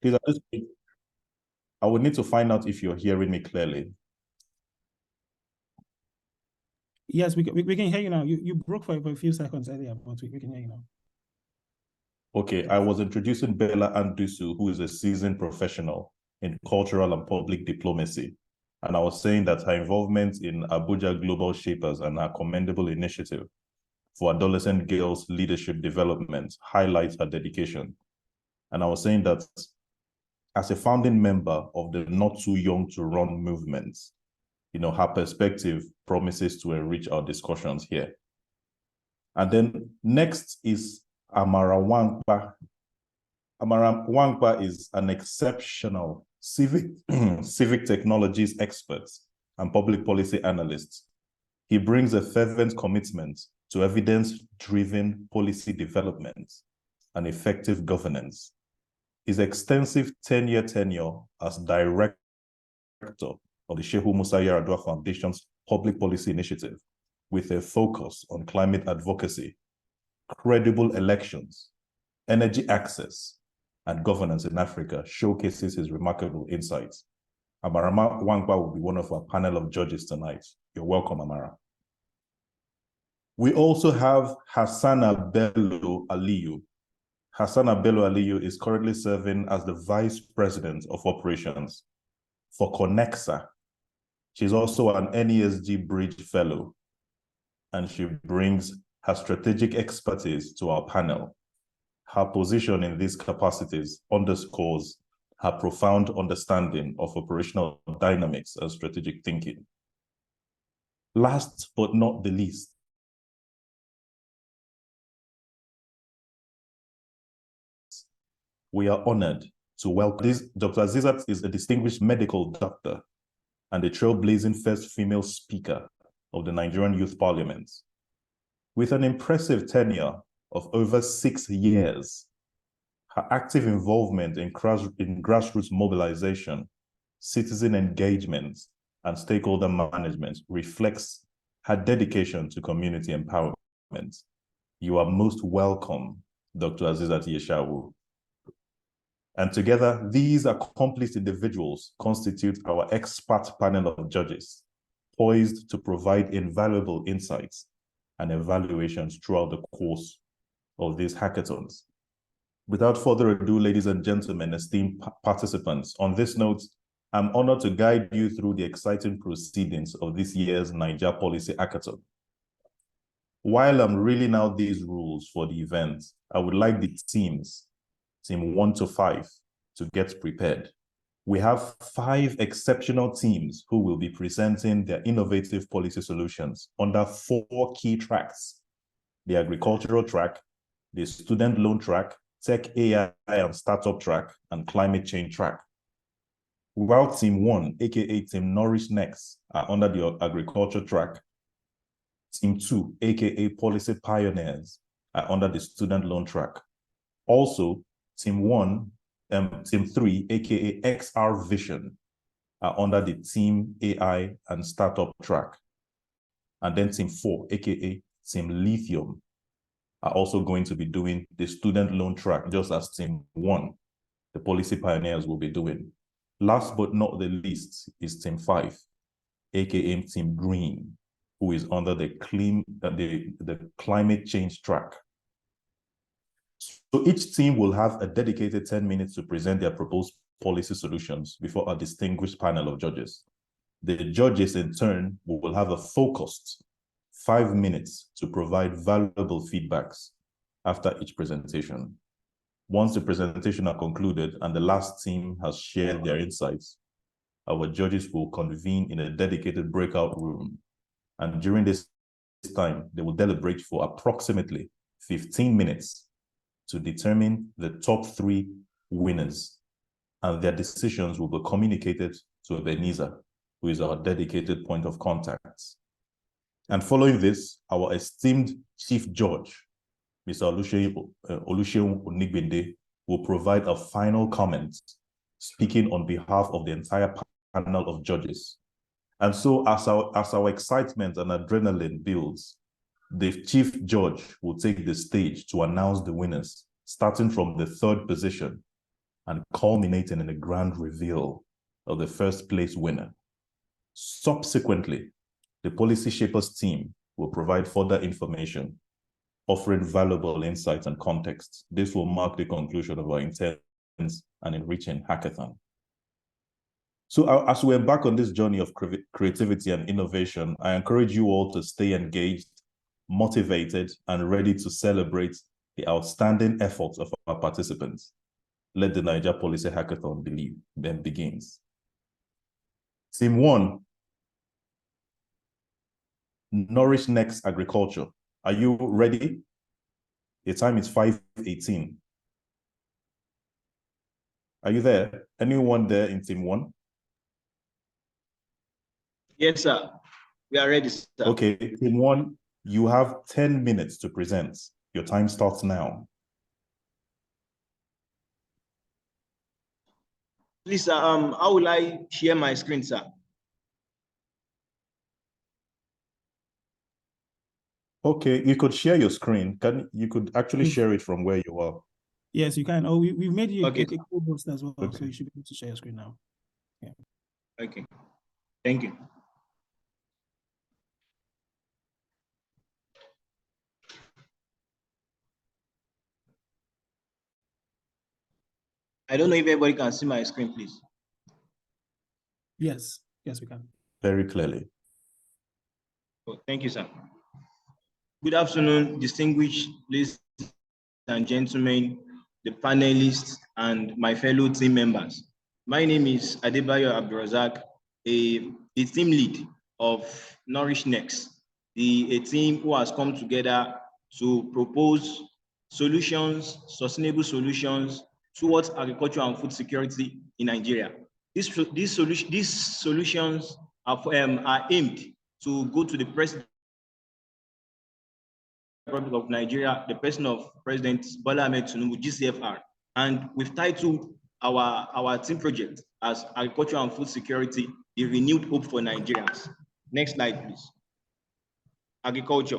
Please, at this point, I would need to find out if you're hearing me clearly. Yes, we can hear you now. You broke for a few seconds earlier, but we can hear you now. Okay, I was introducing Bello Ndubuisi, who is a seasoned professional in cultural and public diplomacy. And I was saying that her involvement in Abuja Global Shapers and her commendable initiative for adolescent girls' leadership development highlights her dedication. And I was saying that as a founding member of the Not Too Young to Run movement, her perspective promises to enrich our discussions here. And then next is Amara Nwankpa. Amara Nwankpa is an exceptional civic technologies expert and public policy analyst. He brings a fervent commitment to evidence-driven policy development and effective governance. His extensive 10-year tenure as director of the Shehu Musa Yaradua Foundation's Public Policy Initiative, with a focus on climate advocacy, credible elections, energy access, and governance in Africa, showcases his remarkable insights. Amara Nwankpa will be one of our panel of judges tonight. You're welcome, Amara. We also have Hasana Bello Aliyu. Hasana Bello Aliyu is currently serving as the Vice President of Operations for Konexa. She's also an NESG Bridge Fellow, and she brings her strategic expertise to our panel. Her position in these capacities underscores her profound understanding of operational dynamics and strategic thinking. Last but not the least, we are honored to welcome Dr. Azeezat is a distinguished medical doctor and a trailblazing first female speaker of the Nigerian Youth Parliament. With an impressive tenure of over 6 years, her active involvement in grassroots mobilization, citizen engagement, and stakeholder management reflects her dedication to community empowerment. You are most welcome, Dr. Azeezat Yishawu. And together, these accomplished individuals constitute our expert panel of judges, poised to provide invaluable insights and evaluations throughout the course of these hackathons. Without further ado, ladies and gentlemen, esteemed participants, on this note, I'm honored to guide you through the exciting proceedings of this year's Naija Policy Hackathon. While I'm reeling out these rules for the event, I would like the teams, team 1 to 5, to get prepared. We have 5 exceptional teams who will be presenting their innovative policy solutions under 4 key tracks: the agricultural track, the student loan track, tech AI and startup track, and climate change track. While team 1, aka Team Nourish Next, are under the agriculture track, team 2, aka Policy Pioneers, are under the student loan track. Also, team 3, aka XR Vision, are under the Team AI and Startup track. And then team 4, aka Team Lithium, are also going to be doing the student loan track, just as team 1, the Policy Pioneers, will be doing. Last but not the least is team 5, aka Team Green, who is under the climate change track. So each team will have a dedicated 10 minutes to present their proposed policy solutions before a distinguished panel of judges. The judges, in turn, will have a focused 5 minutes to provide valuable feedbacks after each presentation. Once the presentation are concluded and the last team has shared their insights, our judges will convene in a dedicated breakout room. And during this time, they will deliberate for approximately 15 minutes to determine the top 3 winners, and their decisions will be communicated to Ebenezer, who is our dedicated point of contact. And following this, our esteemed Chief Judge, Mr. Oluseun Onigbinde, will provide a final comment, speaking on behalf of the entire panel of judges. And so as our excitement and adrenaline builds, the Chief Judge will take the stage to announce the winners, starting from the 3rd position, and culminating in a grand reveal of the first place winner. Subsequently, the Policy Shapers team will provide further information, offering valuable insights and context. This will mark the conclusion of our intense and enriching hackathon. So as we embark on this journey of creativity and innovation, I encourage you all to stay engaged, motivated, and ready to celebrate the outstanding efforts of our participants. Let the Naija Policy Hackathon begins. Team 1, Nourish Next Agriculture. Are you ready? The time is 5:18. Are you there? Anyone there in Team 1? Yes, sir. We are ready, sir. Okay, Team 1, you have 10 minutes to present. Your time starts now. Please, sir, how will I share my screen, sir? Okay, you could share your screen. You could actually share it from where you are. Yes, you can. Oh, we've made you Okay. a co-host as well, Okay. so you should be able to share your screen now. Yeah. Okay. Thank you. I don't know if everybody can see my screen, please. Yes, yes, we can. Very clearly. Oh, thank you, sir. Good afternoon, distinguished ladies and gentlemen, the panelists, and my fellow team members. My name is Adebayo Abdurazak, a team lead of Nourish Next, a team who has come together to propose solutions, sustainable solutions towards agriculture and food security in Nigeria. These solutions are aimed to go to the President Republic of Nigeria, the person of President Bola Ahmed Tinubu, GCFR, and we've titled our team project as Agriculture and Food Security, the renewed hope for Nigerians. Next slide, please. Agriculture.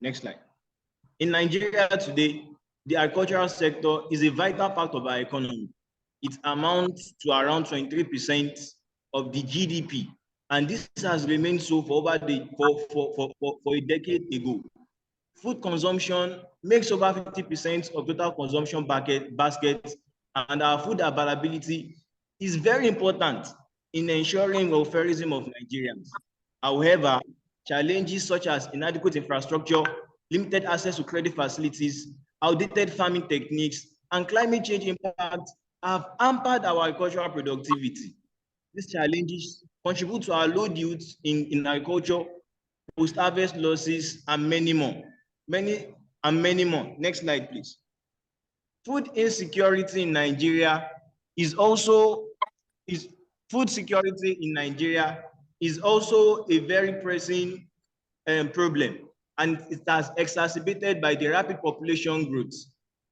Next slide. In Nigeria today, the agricultural sector is a vital part of our economy. It amounts to around 23% of the GDP, and this has remained so for over for a decade ago. Food consumption makes over 50% of total consumption baskets, and our food availability is very important in ensuring welfareism of Nigerians. However, challenges such as inadequate infrastructure, limited access to credit facilities, outdated farming techniques, and climate change impact have hampered our agricultural productivity. These challenges contribute to our low yields in agriculture, post-harvest losses, and many more. Next slide, please. Food insecurity in Nigeria food security in Nigeria is also a very pressing problem, and it has exacerbated by the rapid population growth.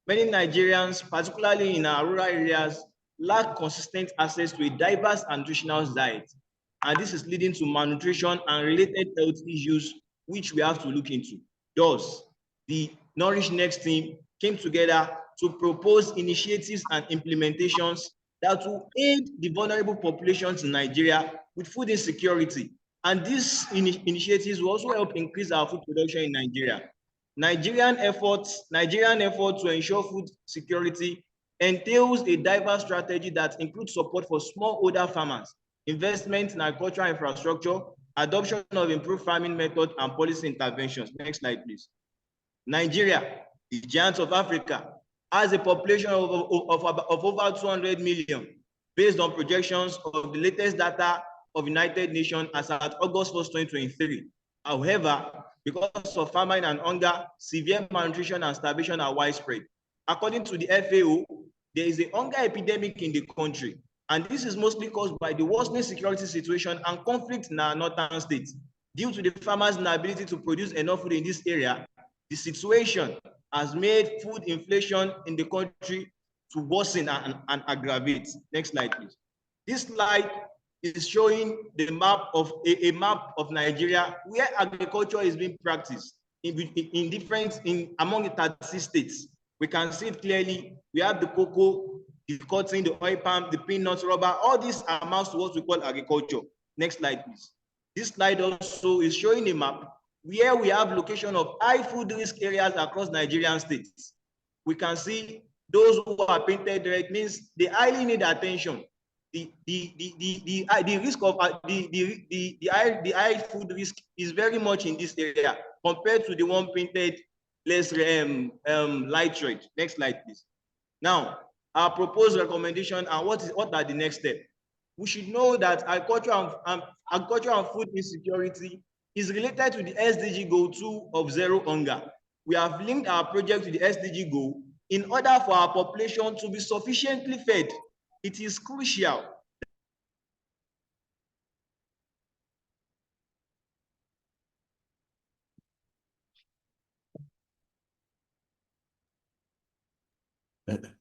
Many Nigerians, particularly in our rural areas, lack consistent access to a diverse and nutritional diet, and this is leading to malnutrition and related health issues, which we have to look into. Thus, the Nourish Next team came together to propose initiatives and implementations that will aid the vulnerable populations in Nigeria with food insecurity. And these initiatives will also help increase our food production in Nigeria. Nigerian efforts to ensure food security entails a diverse strategy that includes support for smallholder farmers, investment in agricultural infrastructure, adoption of improved farming methods, and policy interventions. Next slide, please. Nigeria, the giant of Africa, has a population of over 200 million, based on projections of the latest data of United Nations as at August 1st, 2023. However, because of famine and hunger, severe malnutrition and starvation are widespread. According to the FAO, there is a hunger epidemic in the country, and this is mostly caused by the worsening security situation and conflict in our northern states. Due to the farmers' inability to produce enough food in this area, the situation has made food inflation in the country to worsen and aggravate. Next slide, please. This slide is showing the map of a map of Nigeria where agriculture is being practiced among the 36 states. We can see it clearly. We have the cocoa, the cotton, the oil palm, the peanut, rubber, all these amounts to what we call agriculture. Next slide, please. This slide also is showing a map where we have location of high food risk areas across Nigerian states. We can see those who are painted red means they highly need attention. The risk of the high food risk is very much in this area compared to the one painted less light red. Next slide, please. Now, our proposed recommendation and what are the next steps? We should know that agriculture and food insecurity is related to the SDG goal 2 of zero hunger. We have linked our project to the SDG goal in order for our population to be sufficiently fed. It is crucial.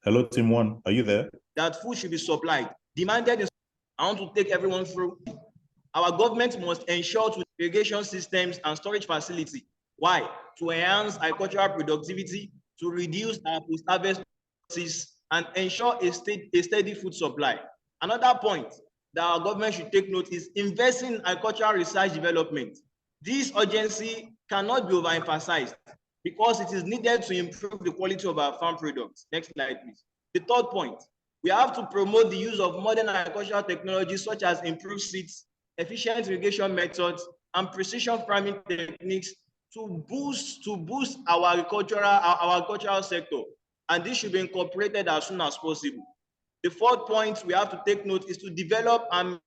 Hello, Team One, are you there? That food should be supplied. Demanded. I want to take everyone through. Our government must ensure to irrigation systems and storage facility. Why? To enhance agricultural productivity, to reduce our post-harvest losses, and ensure a steady food supply. Another point that our government should take note is investing in agricultural research development. This urgency cannot be overemphasized because it is needed to improve the quality of our farm products. Next slide, please. The third point, we have to promote the use of modern agricultural technologies such as improved seeds, efficient irrigation methods, and precision farming techniques to boost our agricultural sector. And this should be incorporated as soon as possible. The fourth point we have to take note is to develop an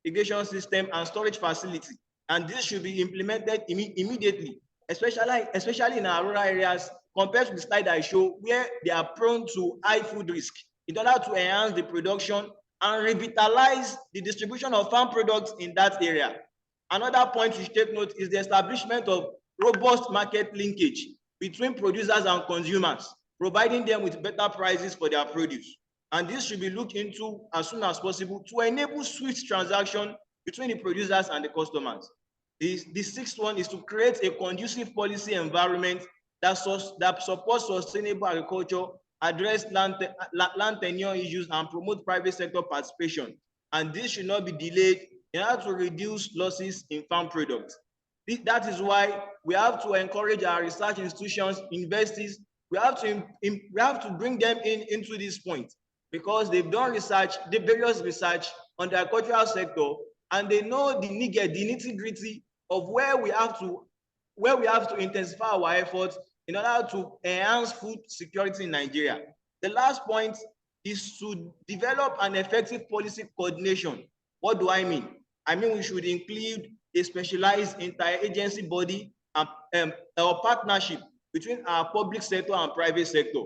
irrigation system and storage facility. And this should be implemented immediately, especially in our rural areas, compared to the slide I show, where they are prone to high food risk, in order to enhance the production and revitalize the distribution of farm products in that area. Another point we should take note is the establishment of robust market linkage between producers and consumers, providing them with better prices for their produce. And this should be looked into as soon as possible to enable swift transaction between the producers and the customers. The sixth one is to create a conducive policy environment that supports sustainable agriculture, address land tenure issues, and promote private sector participation. And this should not be delayed in order to reduce losses in farm products. That is why we have to encourage our research institutions, universities. We have to bring them into this point, because they've done research, the various research on the agricultural sector, and they know the nitty-gritty of where we have to intensify our efforts in order to enhance food security in Nigeria. The last point is to develop an effective policy coordination. What do I mean? I mean we should include a specialized interagency body or partnership between our public sector and private sector.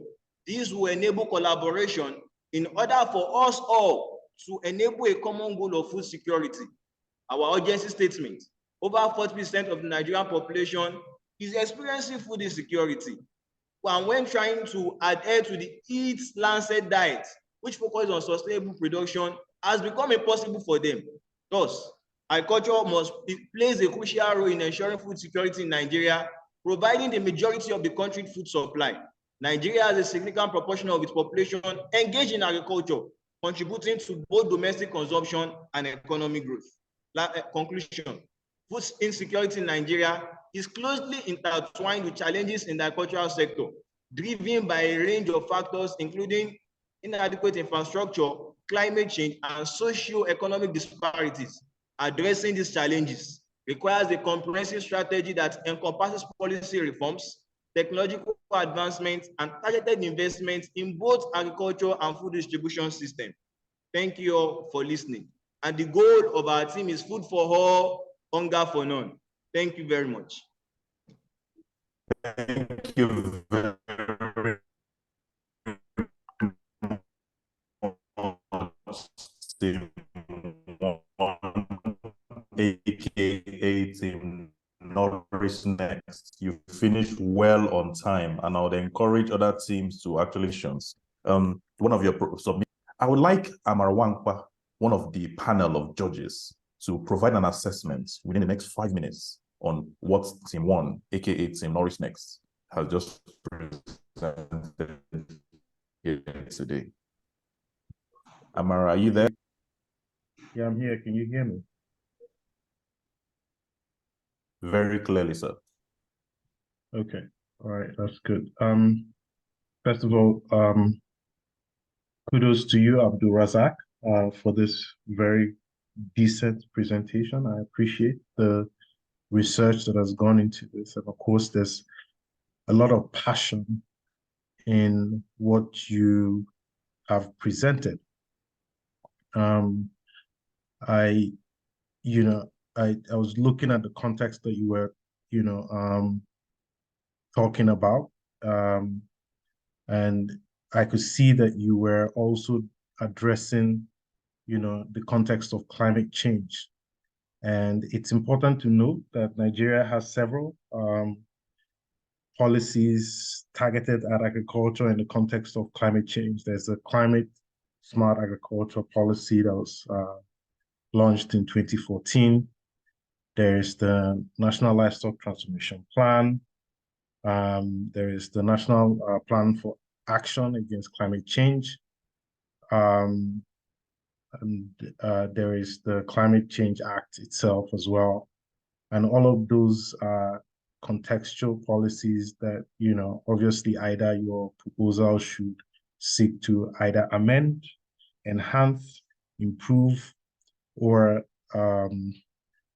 This will enable collaboration in order for us all to enable a common goal of food security. Our urgency statement: over 40% of the Nigerian population is experiencing food insecurity. And when trying to adhere to the Eat Lancet diet, which focuses on sustainable production, has become impossible for them. Thus, agriculture plays a crucial role in ensuring food security in Nigeria, providing the majority of the country's food supply. Nigeria has a significant proportion of its population engaged in agriculture, contributing to both domestic consumption and economic growth. Conclusion: food insecurity in Nigeria is closely intertwined with challenges in the agricultural sector, driven by a range of factors, including inadequate infrastructure, climate change, and socio-economic disparities. Addressing these challenges requires a comprehensive strategy that encompasses policy reforms, technological advancements, and targeted investments in both agriculture and food distribution systems. Thank you all for listening. And the goal of our team is food for all, hunger for none. Thank you very much. Thank you very much, Team One, aka Team Nourish Next. You finished well on time, and I would encourage other teams to actually one of your submit. I would like Amara Nwankpa, one of the panel of judges, to provide an assessment within the next 5 minutes on what Team One, aka Team Nourish Next, has just presented. presented here today. Amara, are you there? Yeah, I'm here. Can you hear me? Very clearly, sir. Okay. All right. That's good. First of all, kudos to you, Abdul Razak, for this very decent presentation. I appreciate the research that has gone into this. And of course, there's a lot of passion in what you have presented. I was looking at the context that you were, talking about, and I could see that you were also addressing, the context of climate change. And it's important to note that Nigeria has several policies targeted at agriculture in the context of climate change. There's a climate smart agriculture policy that was launched in 2014. There's the National Livestock Transformation Plan. There is the National Plan for Action Against Climate Change. And there is the Climate Change Act itself as well. And all of those are contextual policies that, obviously either your proposal should seek to either amend, enhance, improve, or,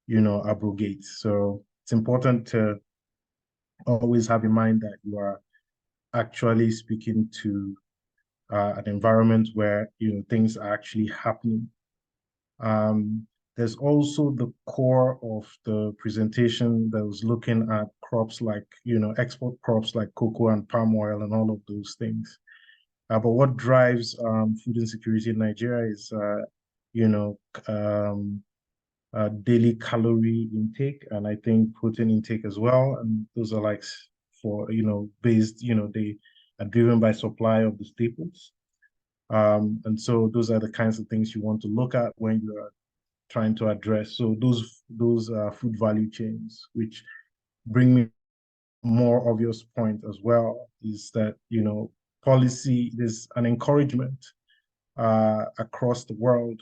abrogate. So it's important to always have in mind that you are actually speaking to an environment where, things are actually happening. There's also the core of the presentation that was looking at crops like, export crops like cocoa and palm oil and all of those things. But what drives food insecurity in Nigeria is, daily calorie intake, and I think protein intake as well. And those are like for, based, they are driven by supply of the staples. And so those are the kinds of things you want to look at when you are trying to address. So those food value chains, which bring me more obvious point as well, is that, policy, there's an encouragement across the world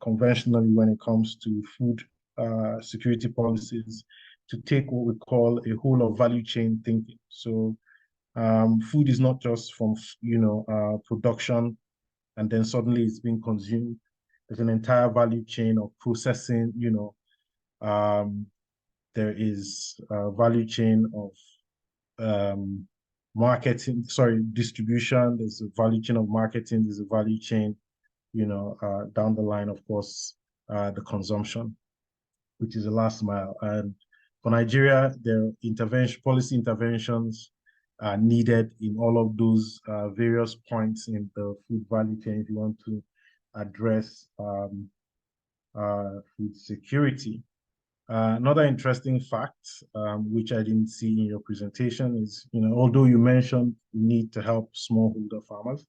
conventionally when it comes to food security policies to take what we call a whole of value chain thinking. So food is not just from, production and then suddenly it's being consumed. There's an entire value chain of processing, there is a value chain of distribution, there's a value chain of marketing, there's a value chain, down the line, of course, the consumption, which is the last mile. And for Nigeria, there are policy interventions are needed in all of those various points in the food value chain if you want to address food security. Another interesting fact, which I didn't see in your presentation is, although you mentioned the need to help smallholder farmers,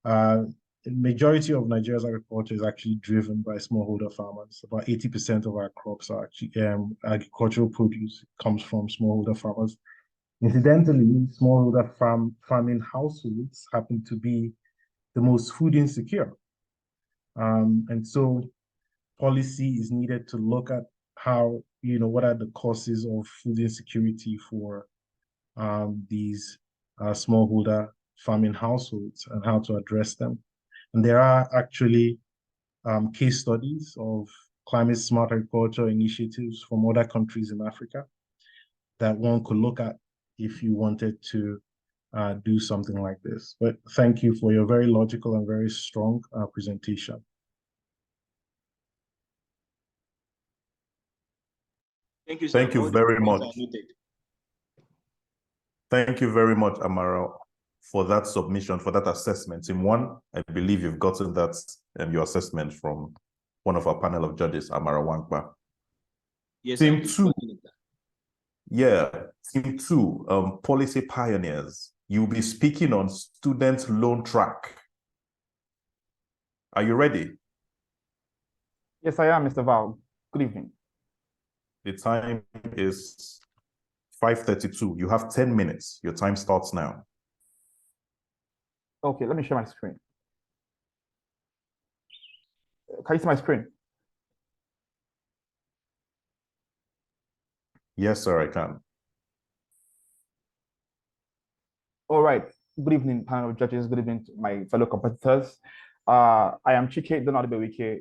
the majority of Nigeria's agriculture is actually driven by smallholder farmers. About 80% of our crops are actually agricultural produce comes from smallholder farmers. Incidentally, smallholder farming households happen to be the most food insecure. And so policy is needed to look at how, what are the causes of food insecurity for these smallholder farming households and how to address them. And there are actually case studies of climate smart agriculture initiatives from other countries in Africa that one could look at if you wanted to do something like this. But thank you for your very logical and very strong presentation. Thank you, sir. Thank you very much. Thank you very much, Amara, for that submission, for that assessment. Team one, I believe you've gotten that your assessment from one of our panel of judges, Amara Nwankpa. Yes, Team two, Team two, policy pioneers. You'll be speaking on student loan track. Are you ready? Yes, I am, Mr. Val. Good evening. The time is 5:32. You have 10 minutes. Your time starts now. Okay, let me share my screen. Can you see my screen? Yes, sir, I can. All right. Good evening, panel of judges. Good evening to my fellow competitors. I am Chike Donadibe,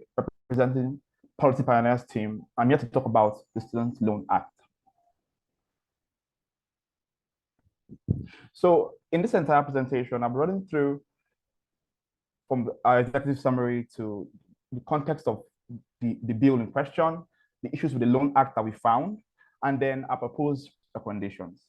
representing Policy Pioneers team. I'm here to talk about the Student Loan Act. So in this entire presentation, I'm running through from our executive summary to the context of the bill in question, the issues with the Loan Act that we found, and then our proposed recommendations.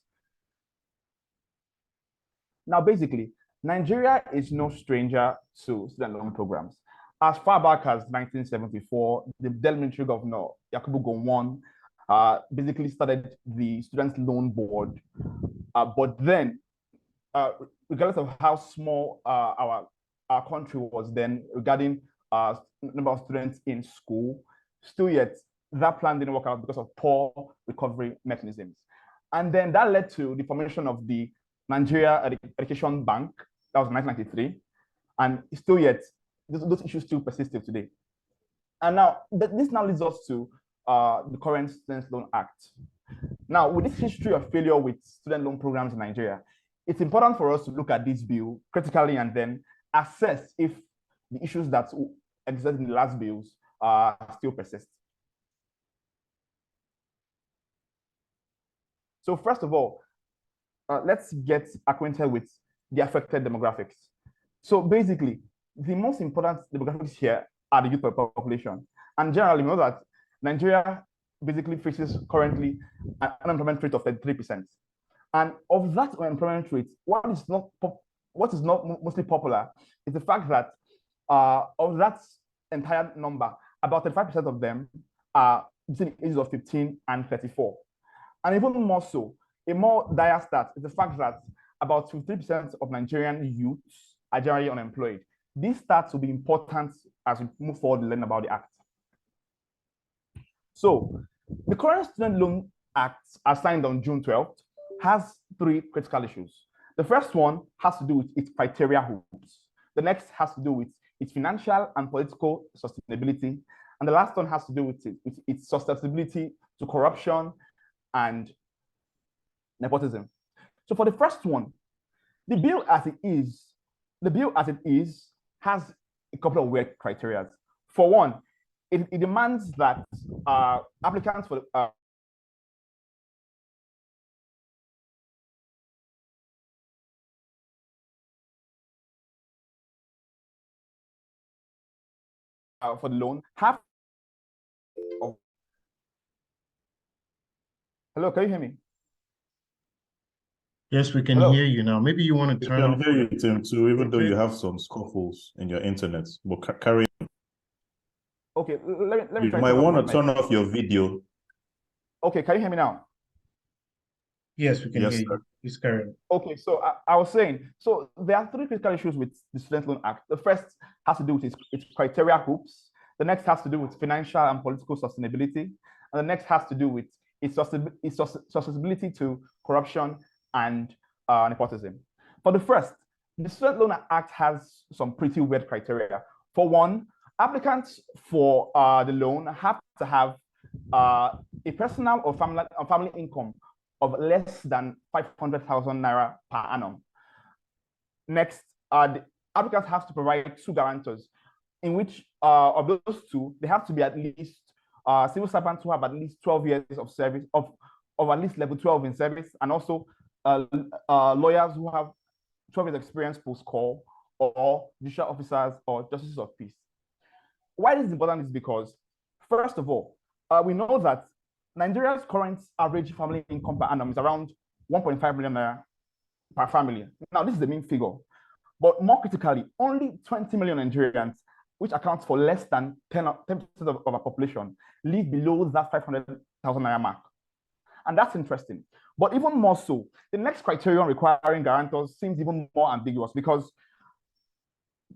Now, basically, Nigeria is no stranger to student loan programs. As far back as 1974, the then military governor, Yakubu Gowon, basically started the Student Loan Board. But then, regardless of how small our country was then regarding number of students in school, still yet that plan didn't work out because of poor recovery mechanisms. And then that led to the formation of the Nigeria Education Bank. That was 1993. And still yet, those issues still persisted today. And now, this now leads us to the current Student Loan Act. Now, with this history of failure with student loan programs in Nigeria, it's important for us to look at this bill critically and then assess if the issues that existed in the last bills still persist. So first of all, let's get acquainted with the affected demographics. So basically, the most important demographics here are the youth population. And generally, we know that Nigeria basically faces currently an unemployment rate of 33%. And of that unemployment rate, what is not mostly popular is the fact that of that entire number, about 35% of them are between the ages of 15 and 34. And even more so, a more dire stat is the fact that about 53% of Nigerian youths are generally unemployed. These stats will be important as we move forward and learn about the Act. So, the current Student Loan Act, as signed on June 12th, has three critical issues. The first one has to do with its criteria hoops. The next has to do with its financial and political sustainability. And the last one has to do with its susceptibility to corruption and nepotism. So for the first one, the bill as it is has a couple of weird criteria. For one, it demands that applicants for the loan have. Oh. Hello, can you hear me? Yes, we can Hello. hear you now. Maybe you want to turn off. I can hear you, Tim, too, even though you have some scuffles in your internet. But carry on. Okay, let me You try might to want to turn off your video. Okay, can you hear me now? Yes, we can Yes, hear sir. you. Please carry on. Okay, so I was saying, so there are three critical issues with the Student Loan Act. The first has to do with its criteria hoops. The next has to do with financial and political sustainability. And the next has to do with its susceptibility to corruption and nepotism. For the first, the Student Loan Act has some pretty weird criteria. For one, applicants for the loan have to have a personal or family income of less than 500,000 naira per annum. Next, the applicants have to provide two guarantors, in which of those two, they have to be at least civil servants who have at least 12 years of service, of at least level 12 in service, and also lawyers who have 12 years experience post-call, or judicial officers or justices of peace. Why this is important is because, first of all, we know that Nigeria's current average family income per annum is around 1.5 million naira per family. Now, this is the mean figure. But more critically, only 20 million Nigerians, which accounts for less than 10% of our population, live below that 500,000 naira mark. And that's interesting. But even more so, the next criterion requiring guarantors seems even more ambiguous, because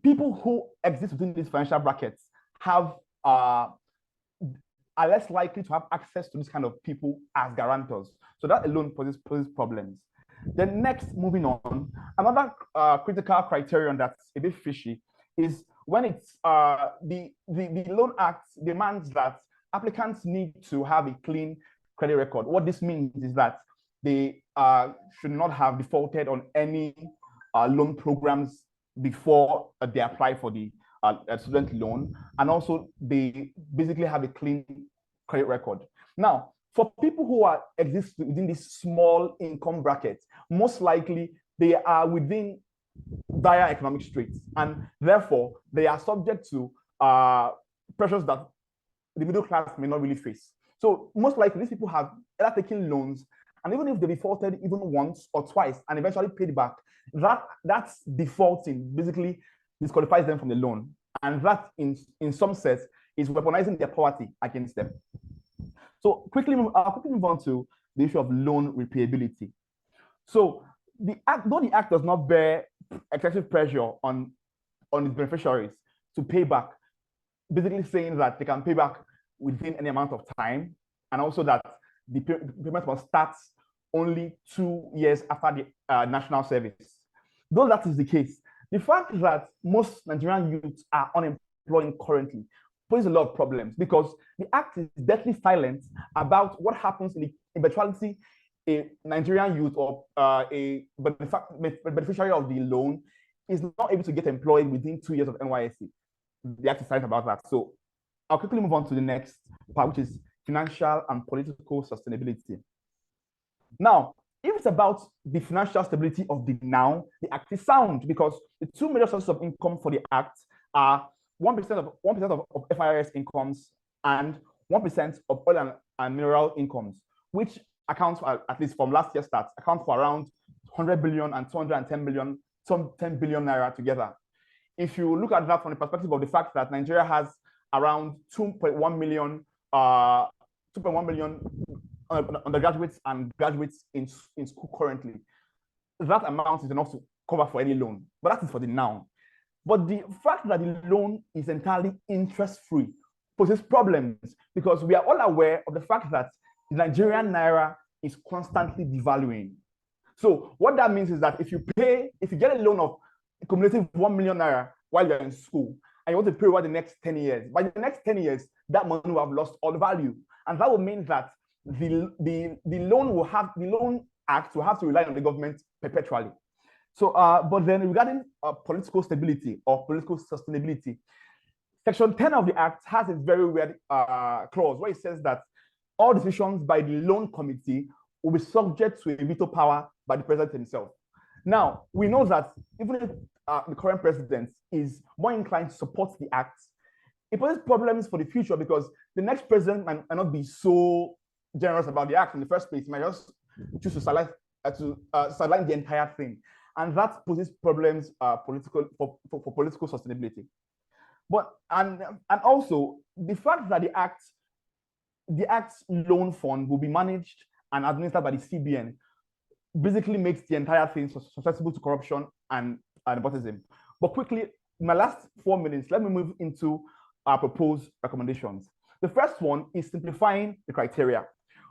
people who exist within these financial brackets have are less likely to have access to this kind of people as guarantors. So that alone poses problems. Then next, moving on, another critical criterion that's a bit fishy is when it's the Loan Act demands that applicants need to have a clean credit record. What this means is that they should not have defaulted on any loan programs before they apply for the student loan, and also they basically have a clean credit record. Now, for people who exist within this small income bracket, most likely they are within dire economic straits, and therefore they are subject to pressures that the middle class may not really face. So most likely these people have either taken loans, and even if they defaulted even once or twice and eventually paid back, that's defaulting basically disqualifies them from the loan, and that in some sense is weaponizing their poverty against them. So quickly move on to the issue of loan repayability. So though the act does not bear excessive pressure on its beneficiaries to pay back, basically saying that they can pay back within any amount of time, and also that the payment must start only 2 years after the national service. Though that is the case, the fact that most Nigerian youths are unemployed currently poses a lot of problems, because the act is deathly silent about what happens in the eventuality a Nigerian youth or a beneficiary of the loan is not able to get employed within 2 years of NYSC. The act is silent about that. So I'll quickly move on to the next part, which is financial and political sustainability. Now, if it's about the financial stability of the now, the act is sound, because the two major sources of income for the act are 1% of FIRS incomes and 1% of oil and mineral incomes, which accounts for, at least from last year's stats, account for around 100 billion and 210 billion, some 10 billion naira together. If you look at that from the perspective of the fact that Nigeria has around 2.1 million undergraduates and graduates in school currently, that amount is enough to cover for any loan, but that is for the now. But the fact that the loan is entirely interest-free poses problems, because we are all aware of the fact that the Nigerian naira is constantly devaluing. So what that means is that if you get a loan of cumulative 1 million naira while you're in school, and you want to pay over the next 10 years, by the next 10 years, that money will have lost all value. And that will mean that the loan act will have to rely on the government perpetually. So, but then regarding political stability or political sustainability, Section 10 of the Act has a very weird clause where it says that all decisions by the loan committee will be subject to a veto power by the president himself. Now, we know that even if the current president is more inclined to support the Act, it poses problems for the future, because the next president might not be so generous about the Act in the first place. He might just choose to sideline the entire thing. And that poses problems for political sustainability. But and also the fact that the Act's loan fund will be managed and administered by the CBN basically makes the entire thing susceptible to corruption and nepotism. But quickly, in my last 4 minutes, let me move into our proposed recommendations. The first one is simplifying the criteria.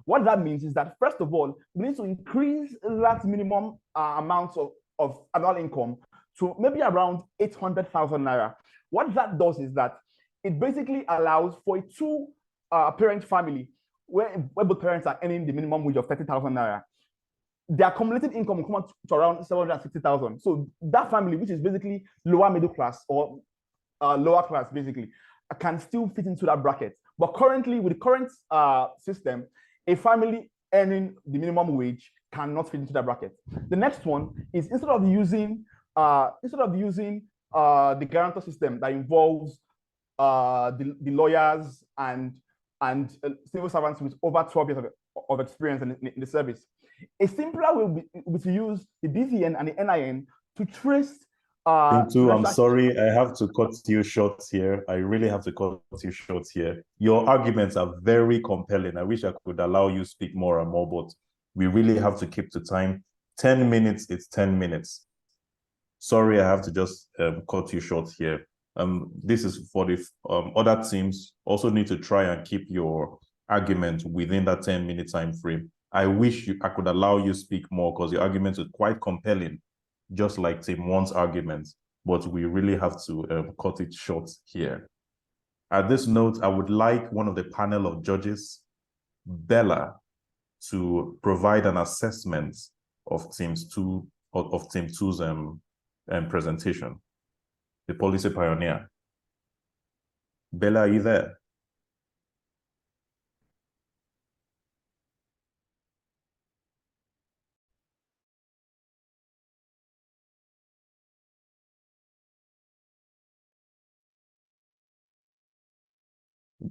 What that means is that, first of all, we need to increase that minimum amount of annual income to maybe around 800,000 naira. What that does is that it basically allows for a two-parent family where both parents are earning the minimum wage of 30,000 naira. Their accumulated income will come out to around 760,000. So that family, which is basically lower middle class or lower class, basically, can still fit into that bracket. But currently, with the current system, a family earning the minimum wage cannot fit into that bracket. The next one is instead of using the guarantor system that involves the lawyers and civil servants with over 12 years of experience in the service, a simpler way will be to use the BVN and the NIN to trace. I'm sorry, I have to cut you short here. I really have to cut you short here. Your arguments are very compelling. I wish I could allow you to speak more and more, but we really have to keep to time. 10 minutes, it's 10 minutes. Sorry, I have to just cut you short here. This is for the other teams. Also need to try and keep your argument within that 10-minute time frame. I wish I could allow you speak more because your arguments are quite compelling, just like Team One's arguments, but we really have to cut it short here. At this note, I would like one of the panel of judges, Bella, to provide an assessment of Team Two's presentation, the policy pioneer. Bella, are you there?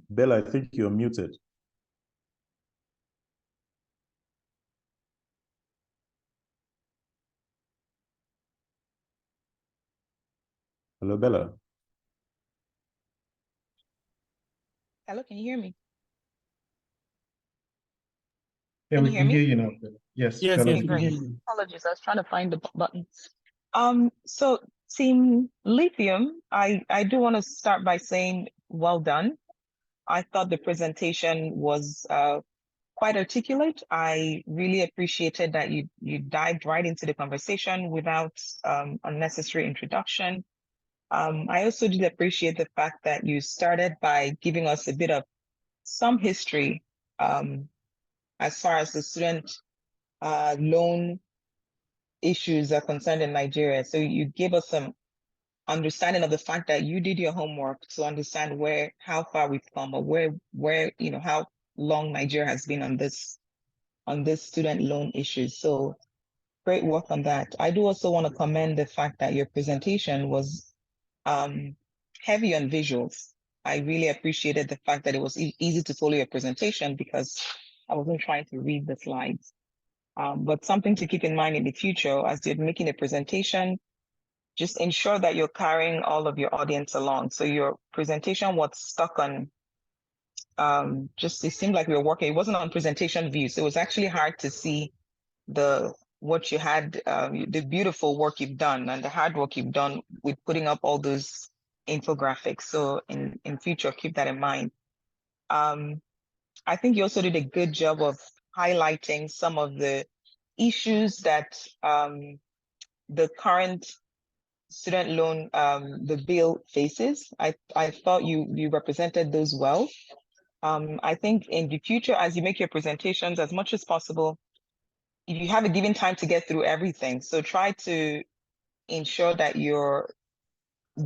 Bella, I think you're muted. Hello, Bella. Hello, can you hear me? Yeah, Can we you hear can me? hear you now. Yes. Yes, Bella, yes, we we can can hear hear you. you. Apologies, I was trying to find the button. So Team Lithium, I do want to start by saying well done. I thought the presentation was quite articulate. I really appreciated that you dived right into the conversation without unnecessary introduction. I also did appreciate the fact that you started by giving us a bit of some history as far as the student loan issues are concerned in Nigeria. So you gave us some understanding of the fact that you did your homework to understand how far we've come, or where how long Nigeria has been on this student loan issue. So great work on that. I do also want to commend the fact that your presentation was heavy on visuals. I really appreciated the fact that it was easy to follow your presentation because I wasn't trying to read the slides. But something to keep in mind in the future as you're making a presentation, just ensure that you're carrying all of your audience along. So your presentation was stuck on, it seemed like we were working, it wasn't on presentation view. So it was actually hard to see what you had, the beautiful work you've done and the hard work you've done with putting up all those infographics. So in future, keep that in mind. I think you also did a good job of highlighting some of the issues that the current student loan, the bill faces. I thought you represented those well. I think in the future, as you make your presentations, as much as possible, you have a given time to get through everything. So try to ensure that you're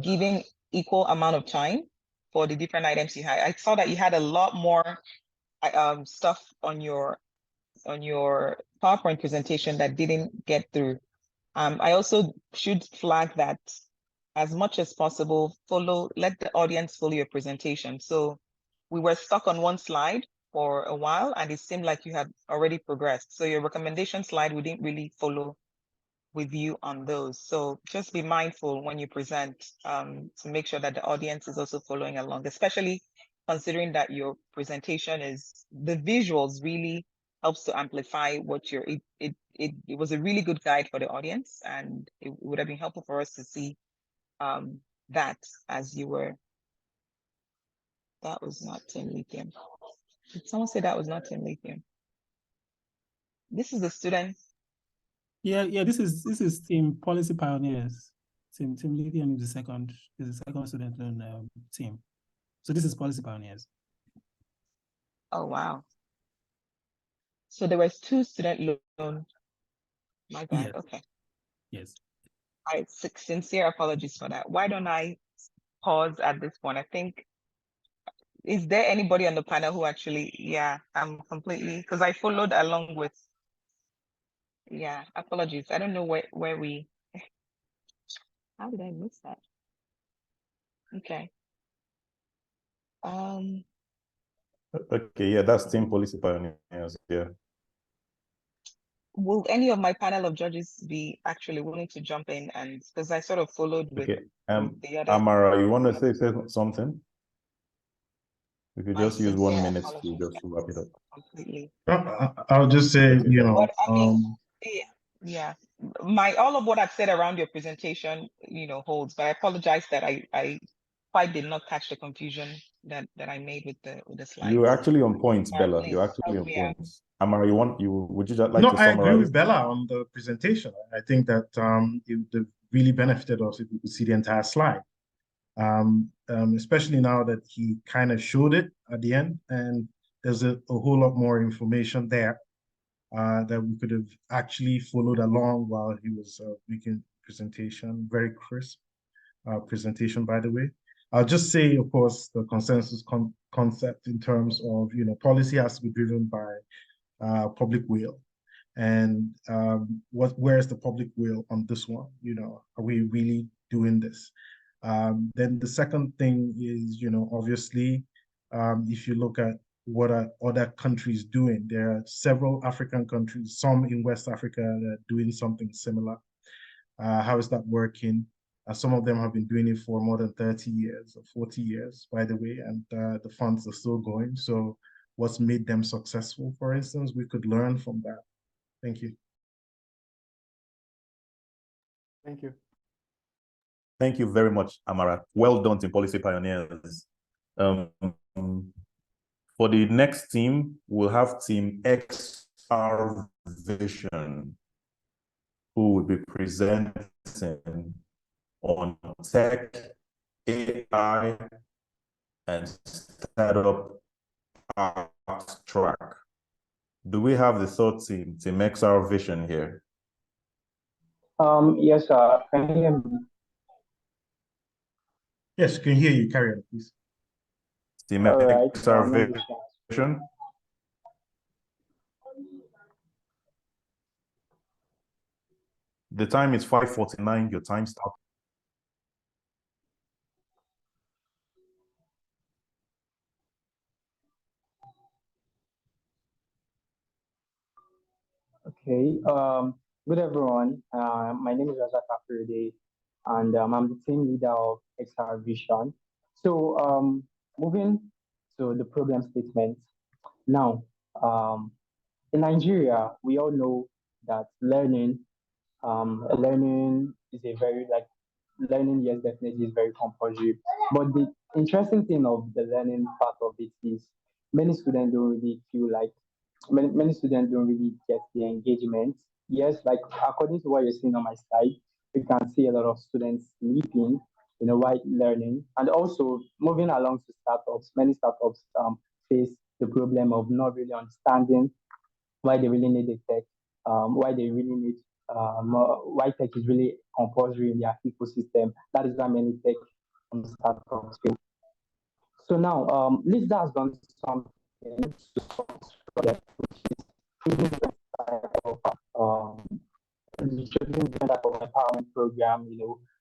giving equal amount of time for the different items you had. I saw that you had a lot more stuff on your PowerPoint presentation that didn't get through. I also should flag that as much as possible, let the audience follow your presentation. So we were stuck on one slide for a while and it seemed like you had already progressed. So your recommendation slide, we didn't really follow with you on those. So just be mindful when you present to make sure that the audience is also following along, especially considering that your presentation the visuals really helps to amplify what it was a really good guide for the audience, and it would have been helpful for us to see that as you were. That was not Team Lithium. Did someone say that was not Team Lithium? This is the student. Yeah, this is Team Policy Pioneers. Team Lithium is the second student loan team. So this is Policy Pioneers. Oh wow. So there was 2 student loan. My bad. Yes. Okay. Yes. Sincere apologies for that. Why don't I pause at this point? I think, is there anybody on the panel who actually, yeah, I'm completely, because I followed along with, yeah, apologies. I don't know where we, how did I miss that? Okay. Okay, yeah, that's Team Policy Pioneers, yeah. Will any of my panel of judges be actually willing to jump in, and because I sort of followed with, Okay, with the other. Amara, you want to say something? We could just use 1 sincere minute to apologies. just wrap it up. Completely. I'll just say, But I mean, yeah, all of what I've said around your presentation, holds. But I apologize that I quite did not catch the confusion that I made with the slides. You're actually on point, Bella. Please You're actually help on me out. point. Amara, would you just like No, to I agree summarize? with Bella on the presentation. I think that it really benefited us if we could see the entire slide. Especially now that he kind of showed it at the end, and there's a whole lot more information there that we could have actually followed along while he was making presentation. Very crisp presentation, by the way. I'll just say, of course, the consensus concept in terms of, policy has to be driven by public will. And where's the public will on this one? Are we really doing this? Then the second thing is, obviously, if you look at what are other countries doing, there are several African countries, some in West Africa that are doing something similar. How is that working? Some of them have been doing it for more than 30 years or 40 years, by the way, and the funds are still going. So what's made them successful, for instance, we could learn from that. Thank you. Thank you. Thank you very much, Amara. Well done, Team Policy Pioneers. For the next team, we'll have Team XR Vision, who will be presenting on tech, AI, and startup track. Do we have the third team, Team XR Vision here? Yes, can you hear me? Yes, can hear you. Carry on, please. Team All right, XR Vision. The time is 5:49. Your time starts. Okay. Good everyone. My name is Azeezat, and I'm the team leader of XR Vision. So, moving to the problem statement. Now, in Nigeria, we all know that learning is a very learning, yes, definitely is very compulsory. But the interesting thing of the learning part of it is many students don't really feel like many students don't really get the engagement. Yes, like according to what you're seeing on my slide, you can see a lot of students sleeping, while learning. And also moving along to startups, many startups face the problem of not really understanding why they really need the tech, why they really need why tech is really compulsory in their ecosystem. That is why many tech startups fail. So now, Lisa has done something to solve this problem, which is creating different type of introducing different type of empowerment program,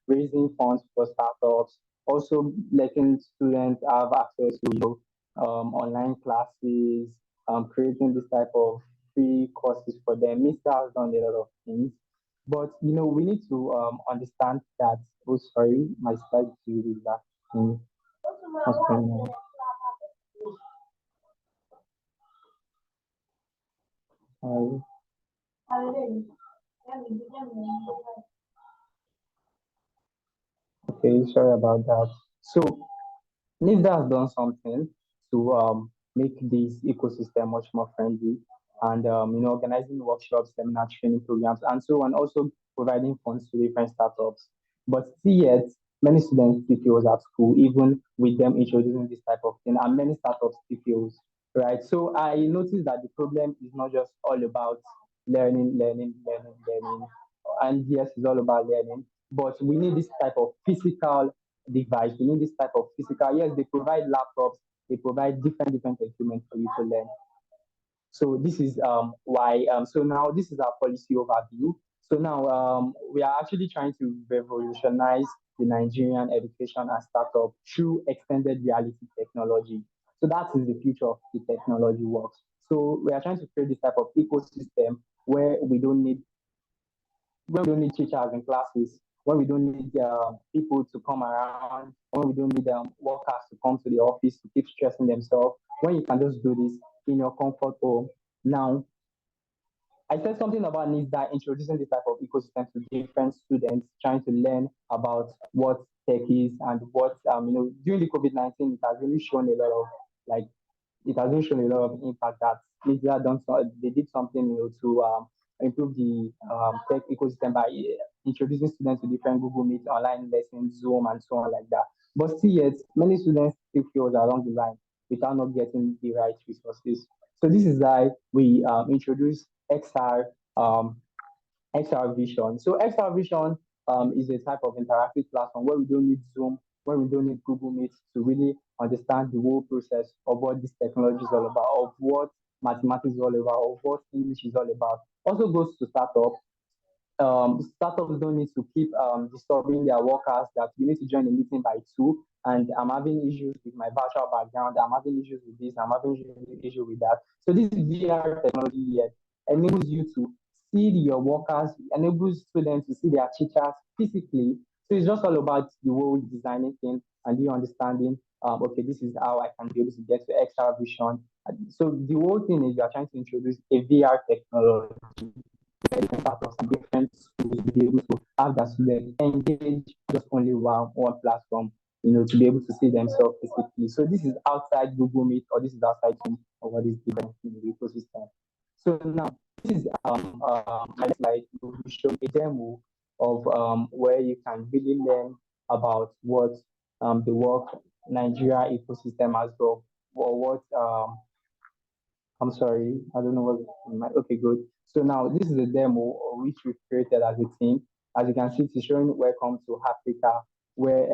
raising funds for startups, also letting students have access to online classes, creating this type of free courses for them. Mr. has done a lot of things, but we need to understand that. Oh, sorry, my slide is really lacking. What's going on? Okay, sorry about that. So NIFDA has done something to make this ecosystem much more friendly, and organizing workshops, seminar training programs, and so on, also providing funds to different startups. But still yet, many students still fail at school, even with them introducing this type of thing, and many startups still fail, right? So I noticed that the problem is not just all about learning, and yes, it's all about learning, but we need this type of physical device. We need this type of physical. Yes, they provide laptops. They provide different equipment for you to learn. So this is why. So now this is our policy overview. So now we are actually trying to revolutionize the Nigerian education and startup through extended reality technology. So that is the future of the technology works. So we are trying to create this type of ecosystem where we don't need teachers in classes, when we don't need people to come around, when we don't need workers to come to the office to keep stressing themselves, when you can just do this in your comfort home. Now, I said something about needs that introducing this type of ecosystem to different students trying to learn about what techies and what during the COVID-19 it has really shown a lot of it has really shown a lot of impact that media they did something to improve the tech ecosystem by introducing students to different Google Meet, online lessons, Zoom, and so on like that. But still yet, many students still fail along the line without not getting the right resources. So this is why we introduced XR Vision. So XR Vision is a type of interactive platform where we don't need Zoom, where we don't need Google Meet to really understand the whole process of what this technology is all about, of what mathematics is all about, of what English is all about. Also goes to startups. Startups don't need to keep disturbing their workers that you need to join a meeting by 2 and I'm having issues with my virtual background, I'm having issues with this, I'm having issues with that. So this VR technology here enables you to see your workers, enables students to see their teachers physically. So it's just all about the whole designing thing and you understanding, okay, this is how I can be able to get to XR Vision. So the whole thing is you are trying to introduce a VR technology different schools to be able to have that students engage just only one platform, to be able to see themselves physically. So this is outside Google Meet or this is outside Zoom or what is different in the ecosystem. So now this is my slide will show a demo of where you can really learn about what the work Nigeria ecosystem has done or what I'm sorry, I don't know what. Okay, good. So now this is a demo which we've created as a team. As you can see, it's showing welcome to Africa, where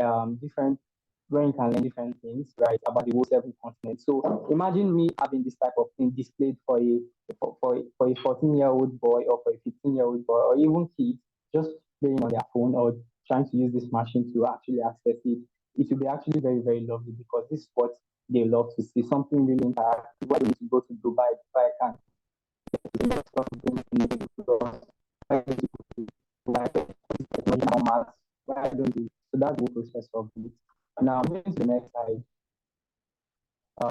where you can learn different things, right, about the whole 7 continents. So imagine me having this type of thing displayed for a 14-year-old boy or for a 15-year-old boy or even kids just playing on their phone or trying to use this machine to actually access it. It will be actually very, very lovely because this is what they love to see, something really interactive. Why do you need to go to Dubai? Dubai can why don't you? So that's the process of it. Now moving to the next slide. The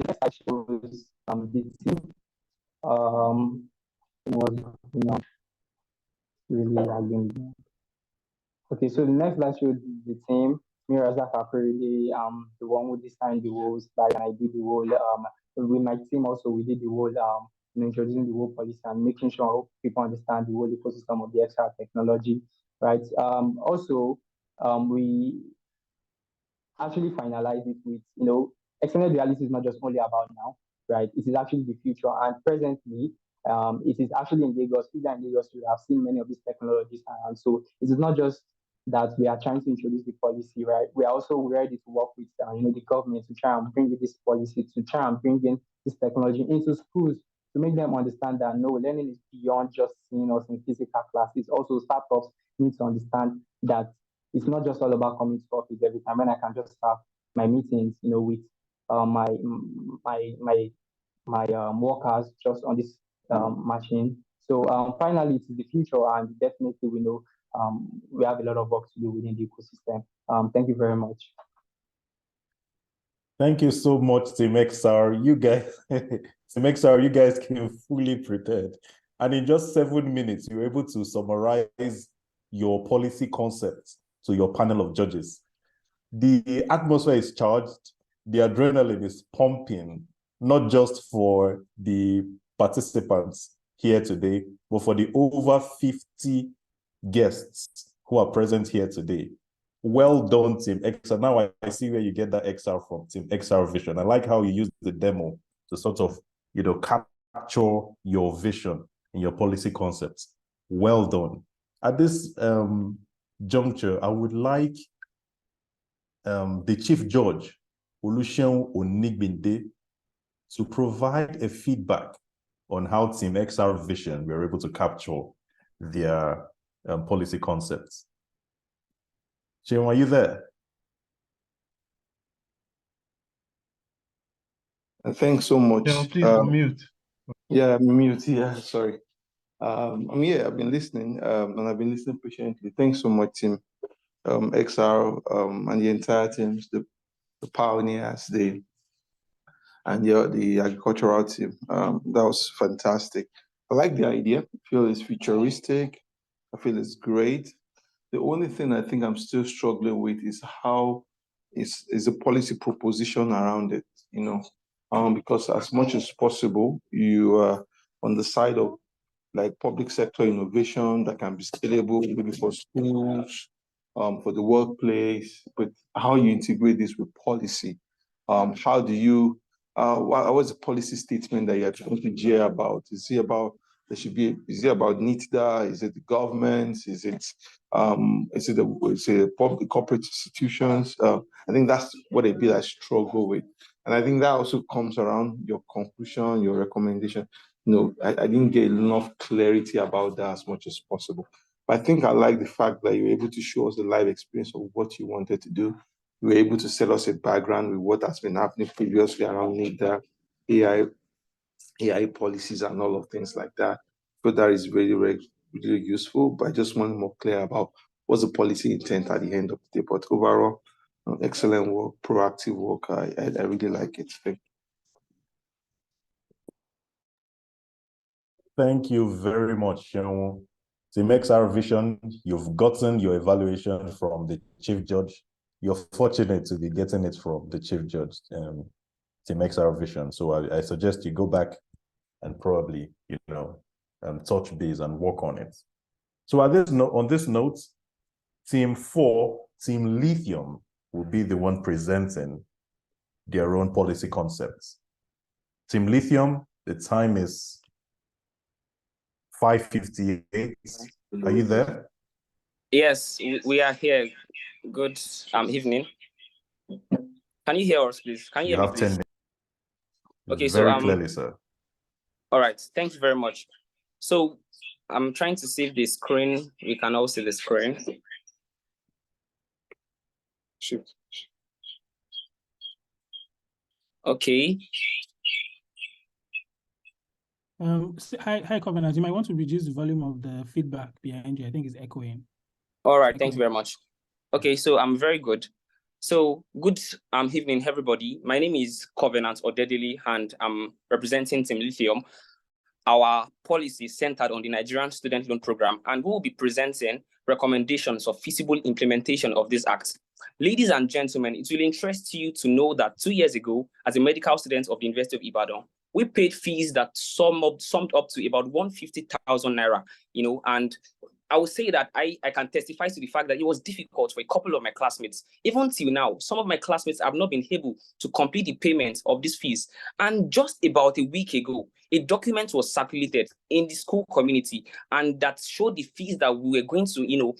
next slide shows the team. It was really lagging. Okay, so the next slide shows the team. Razak Akurede, the one who designed the whole slide, and I did the whole with my team also we did the whole introducing the whole policy and making sure people understand the whole ecosystem of the XR technology, right? Also we actually finalized it with extended reality is not just only about now, right? It is actually the future, and presently it is actually in Lagos. Either in Lagos, we have seen many of these technologies, and so it is not just that we are trying to introduce the policy, right? We are also ready to work with the government to try and bring in this policy, to try and bring in this technology into schools to make them understand that no, learning is beyond just seeing us in physical classes. Also, startups need to understand that it's not just all about coming to office every time when I can just have my meetings, with my workers just on this machine. So finally, it is the future, and definitely we know we have a lot of work to do within the ecosystem. Thank you very much. Thank you so much, Team XR. You guys, Team XR, you guys came fully prepared. And in just 7 minutes, you were able to summarize your policy concepts to your panel of judges. The atmosphere is charged, the adrenaline is pumping, not just for the participants here today, but for the over 50 guests who are present here today. Well done, Team XR. Now I see where you get that XR from, Team XR Vision. I like how you use the demo to sort of, capture your vision and your policy concepts. Well done. At this juncture, I would like the Chief Judge, Oluseun Onigbinde, to provide a feedback on how Team XR Vision were able to capture their policy concepts. Jim, are you there? Thanks so much. Yeah, please unmute. Yeah, I'm mute. Yeah, sorry. I'm here. I've been listening, and I've been listening patiently. Thanks so much, Team XR, and the entire teams, the pioneers, and the agricultural team. That was fantastic. I like the idea. I feel it's futuristic. I feel it's great. The only thing I think I'm still struggling with is how is the policy proposition around it, because as much as possible, you are on the side of like public sector innovation that can be scalable, maybe for schools, for the workplace, but how you integrate this with policy. How do you, what's the policy statement that you're trying to hear about? Is it about, is it about NITDA? Is it the government? Is it the public corporate institutions? I think that's what a bit I struggle with. And I think that also comes around your conclusion, your recommendation. I didn't get enough clarity about that as much as possible. But I think I like the fact that you were able to show us the live experience of what you wanted to do. You were able to sell us a background with what has been happening previously around NITDA, AI policies and all of things like that. But that is really, really, really useful. But I just want more clear about what's the policy intent at the end of the day. But overall, excellent work, proactive work. I really like it. Thank you. Thank you very much, Team XR Vision. You've gotten your evaluation from the Chief Judge. You're fortunate to be getting it from the Chief Judge, Team XR Vision. So I suggest you go back and probably, touch base and work on it. So on this note, Team 4, Team Lithium, will be the one presenting their own policy concepts. Team Lithium, the time is 5:58. Are you there? Yes, we are here. Good evening. Can you hear us, please? Can you hear me, please? 10 minutes. Okay, very clearly, sir. All right, thank you very much. So I'm trying to save the screen. We can all see the screen. Shoot. Okay. Hi, Covenant. You might want to reduce the volume of the feedback behind you. I think it's echoing. All right, thank you very much. Okay, so I'm very good. So good evening, everybody. My name is Covenant Odedili, and I'm representing Team Lithium. Our policy is centered on the Nigerian Student Loan Program, and we will be presenting recommendations of feasible implementation of this act. Ladies and gentlemen, it will interest you to know that 2 years ago, as a medical student of the University of Ibadan, we paid fees that summed up to about 150,000 naira, and I would say that I can testify to the fact that it was difficult for a couple of my classmates. Even till now, some of my classmates have not been able to complete the payment of these fees. And just about a week ago, a document was circulated in the school community, and that showed the fees that we were going to,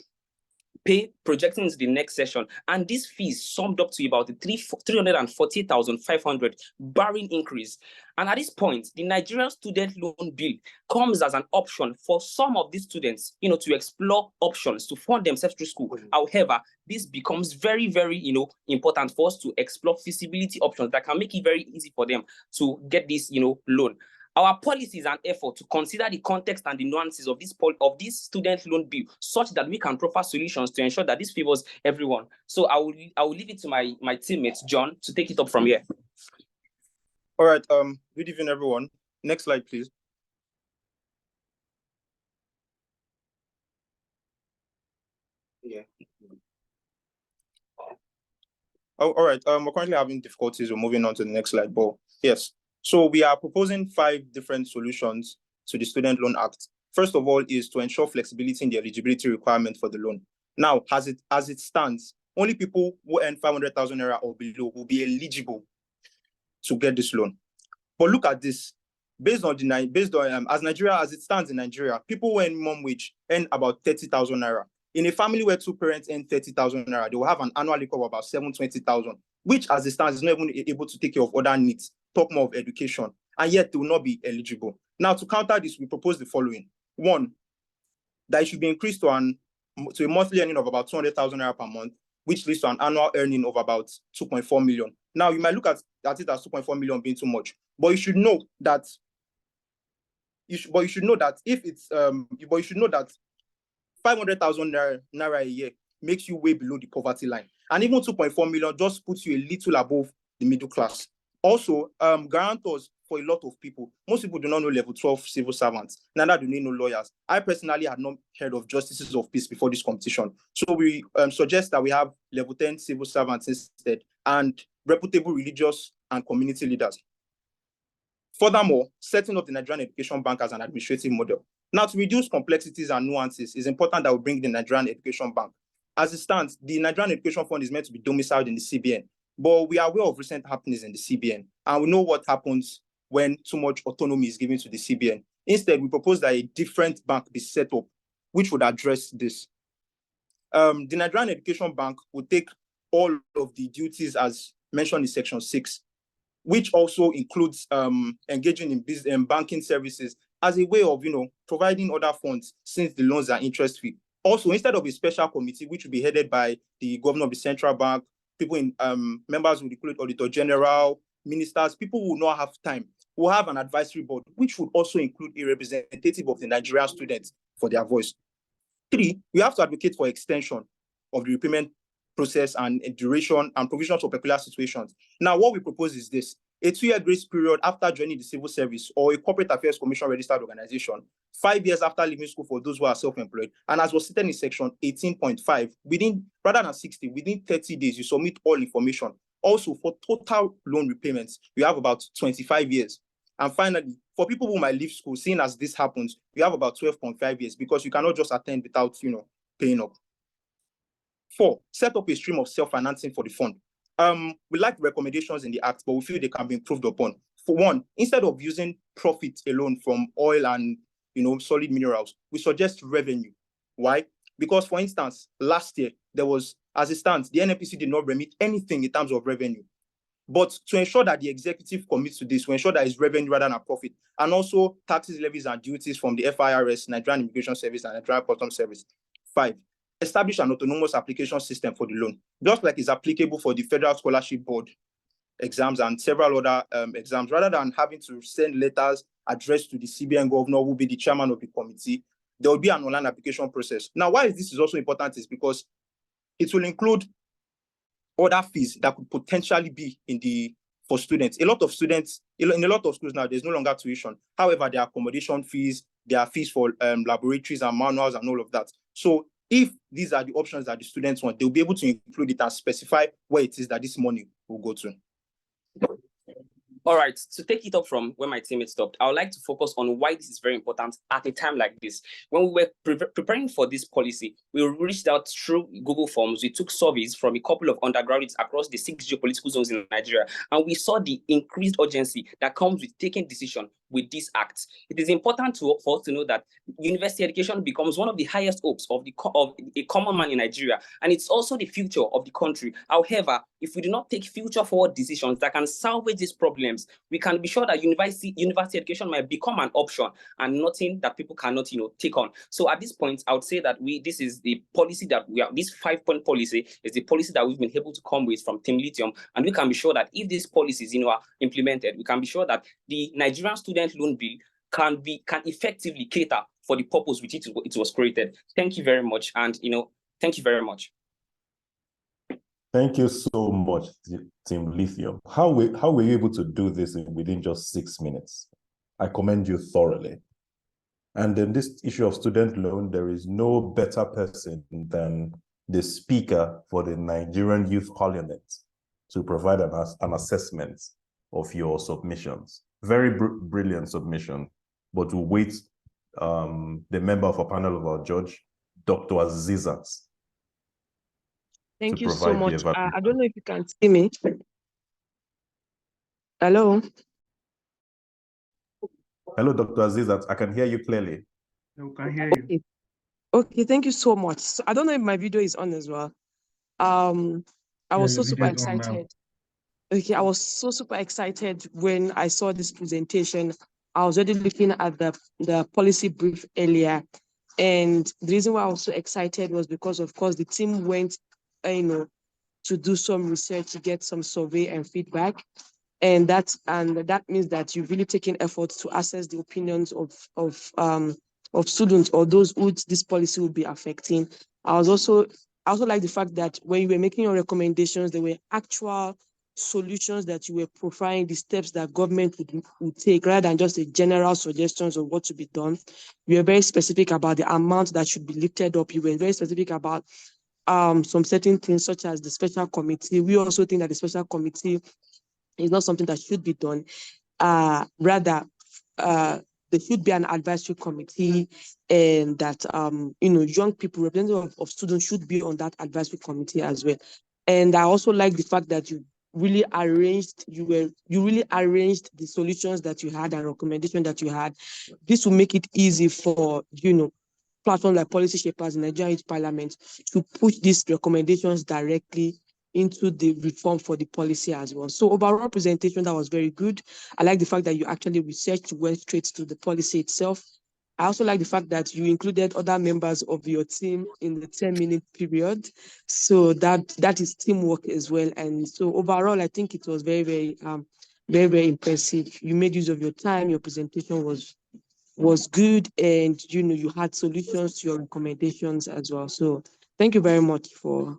pay projecting into the next session. And these fees summed up to about 340,500 barring increase. And at this point, the Nigerian student loan bill comes as an option for some of these students, to explore options to fund themselves through school. However, this becomes very, very, important for us to explore feasibility options that can make it very easy for them to get this, loan. Our policy is an effort to consider the context and the nuances of this student loan bill, such that we can proffer solutions to ensure that this favors everyone. So I will leave it to my teammate John to take it up from here. All right. Good evening, everyone. Next slide, please. Yeah. Oh, all right. We're currently having difficulties. We're moving on to the next slide, but yes. So we are proposing 5 different solutions to the Student Loan Act. First of all is to ensure flexibility in the eligibility requirement for the loan. Now, as it stands, only people who earn 500,000 naira or below will be eligible to get this loan. But look at this. Based on as Nigeria, as it stands in Nigeria, people who earn minimum wage earn about 30,000 naira. In a family where 2 parents earn 30,000 naira, they will have an annual income of about 720,000, which as it stands is not even able to take care of other needs, talk more of education, and yet they will not be eligible. Now, to counter this, we propose the following. 1, that it should be increased to a monthly earning of about 200,000 naira per month, which leads to an annual earning of about 2.4 million. Now, you might look at it as 2.4 million being too much, but you should know that if it's 500,000 naira a year makes you way below the poverty line, and even 2.4 million just puts you a little above the middle class. Also, guarantors for a lot of people. Most people do not know level 12 civil servants, neither do they know lawyers. I personally had not heard of justices of peace before this competition. So we suggest that we have level 10 civil servants instead, and reputable religious and community leaders. Furthermore, setting up the Nigerian Education Bank as an administrative model. Now, to reduce complexities and nuances, it's important that we bring the Nigerian Education Bank. As it stands, the Nigerian Education Fund is meant to be domiciled in the CBN, but we are aware of recent happenings in the CBN, and we know what happens when too much autonomy is given to the CBN. Instead, we propose that a different bank be set up, which would address this. The Nigerian Education Bank would take all of the duties as mentioned in Section 6, which also includes engaging in business and banking services as a way of, providing other funds since the loans are interest-free. Also, instead of a special committee, which will be headed by the governor of the central bank, people in members would include Auditor General, ministers, people who will not have time. We'll have an advisory board, which would also include a representative of the Nigerian students for their voice. 3, we have to advocate for extension of the repayment process and duration and provisions for peculiar situations. Now, what we propose is this: a 2-year grace period after joining the civil service or a corporate affairs commission registered organization, 5 years after leaving school for those who are self-employed, and as was stated in section 18.5, rather than 60, within 30 days, you submit all information. Also, for total loan repayments, we have about 25 years. And finally, for people who might leave school, seeing as this happens, we have about 12.5 years, because you cannot just attend without, paying up. 4, set up a stream of self-financing for the fund. We like recommendations in the act, but we feel they can be improved upon. For one, instead of using profit alone from oil and solid minerals, we suggest revenue. Why? Because, for instance, last year there was, as it stands, the NNPC did not remit anything in terms of revenue. But to ensure that the executive commits to this, to ensure that it's revenue rather than profit, and also taxes, levies, and duties from the FIRS, Nigerian Immigration Service, and Nigerian Customs Service. 5, establish an autonomous application system for the loan, just like it's applicable for the Federal Scholarship Board exams and several other exams, rather than having to send letters addressed to the CBN governor, who will be the chairman of the committee. There will be an online application process. Now, why this is also important is because it will include other fees that could potentially be for students. A lot of students, in a lot of schools now, there's no longer tuition. However, there are accommodation fees, there are fees for laboratories and manuals and all of that. So if these are the options that the students want, they'll be able to include it and specify where it is that this money will go to. All right, to take it up from where my teammate stopped, I would like to focus on why this is very important at a time like this. When we were preparing for this policy, we reached out through Google Forms. We took surveys from a couple of undergraduates across the 6 geopolitical zones in Nigeria, and we saw the increased urgency that comes with taking decision with these acts. It is important for us to know that university education becomes one of the highest hopes of a common man in Nigeria, and it's also the future of the country. However, if we do not take future-forward decisions that can salvage these problems, we can be sure that university education might become an option and nothing that people cannot, take on. So at this point, I would say that this is the policy that this 5-point policy is the policy that we've been able to come with from Team Lithium, and we can be sure that if these policies, are implemented, we can be sure that the Nigerian student loan bill can effectively cater for the purpose which it was created. Thank you very much, and thank you very much. Thank you so much, Team Lithium. How were you able to do this within just 6 minutes? I commend you thoroughly. And in this issue of student loan, there is no better person than the Speaker for the Nigerian Youth Parliament to provide an assessment of your submissions. Very brilliant submission, but we'll wait the member of our panel of our judge, Dr. Azeezat. Thank you so much. I don't know if you can see me. Hello? Hello, Dr. Azeezat. I can hear you clearly. We can hear you. Okay, thank you so much. So I don't know if my video is on as well. I was so super excited. Okay, I was so super excited when I saw this presentation. I was already looking at the policy brief earlier. And the reason why I was so excited was because, of course, the team went, to do some research, to get some survey and feedback. And that means that you've really taken efforts to assess the opinions of students or those who this policy will be affecting. I also like the fact that when you were making your recommendations, there were actual solutions that you were profiling, the steps that government would take, rather than just the general suggestions of what to be done. You were very specific about the amount that should be lifted up. You were very specific about some certain things, such as the special committee. We also think that the special committee is not something that should be done. Rather, there should be an advisory committee, and that young people, representatives of students, should be on that advisory committee as well. And I also like the fact that you really arranged the solutions that you had and recommendation that you had. This will make it easy for platforms like Policy Shapers in Nigerian Youth Parliament to push these recommendations directly into the reform for the policy as well. So overall presentation, that was very good. I like the fact that you actually researched, went straight to the policy itself. I also like the fact that you included other members of your team in the 10-minute period. So that is teamwork as well. And so overall, I think it was very, very, very impressive. You made use of your time. Your presentation was good, and you had solutions to your recommendations as well. So thank you very much for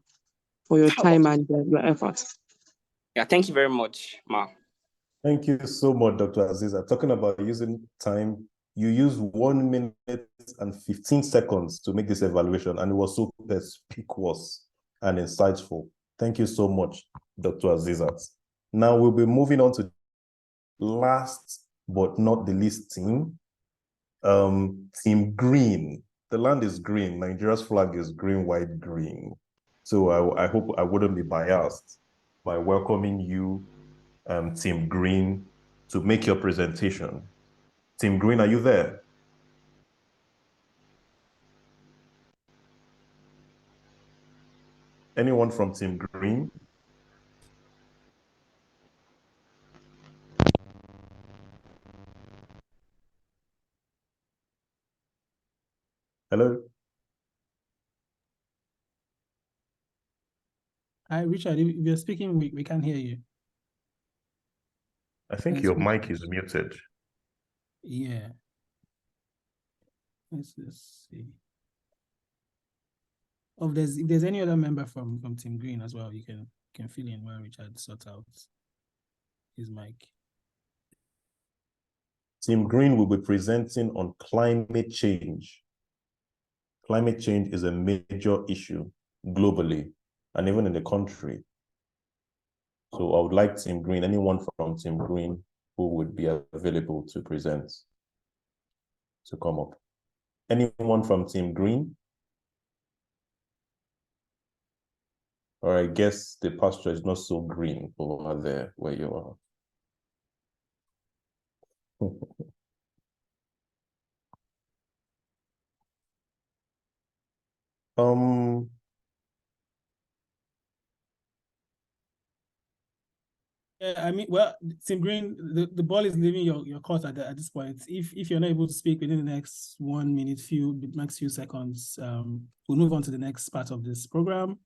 your time and your efforts. Yeah, thank you very much, Ma. Thank you so much, Dr. Azeezat. Talking about using time, you used 1 minute and 15 seconds to make this evaluation, and it was so perspicuous and insightful. Thank you so much, Dr. Azeezat. Now we'll be moving on to last but not the least team. Team Green. The land is green. Nigeria's flag is green, white, green. So I hope I wouldn't be biased by welcoming you, Team Green, to make your presentation. Team Green, are you there? Anyone from Team Green? Hello? Hi, Richard, if you're speaking, we can't hear you. I think your mic is muted. Yeah. Let's see. If there's any other member from Team Green as well, you can fill in while Richard sorts out his mic. Team Green will be presenting on climate change. Climate change is a major issue globally and even in the country. So I would like Team Green, anyone from Team Green who would be available to present, to come up. Anyone from Team Green? Or I guess the pasture is not so green over there where you are. Yeah, I mean, well, Team Green, the ball is leaving your court at this point. If you're not able to speak within the next 1 minute, max few seconds, we'll move on to the next part of this program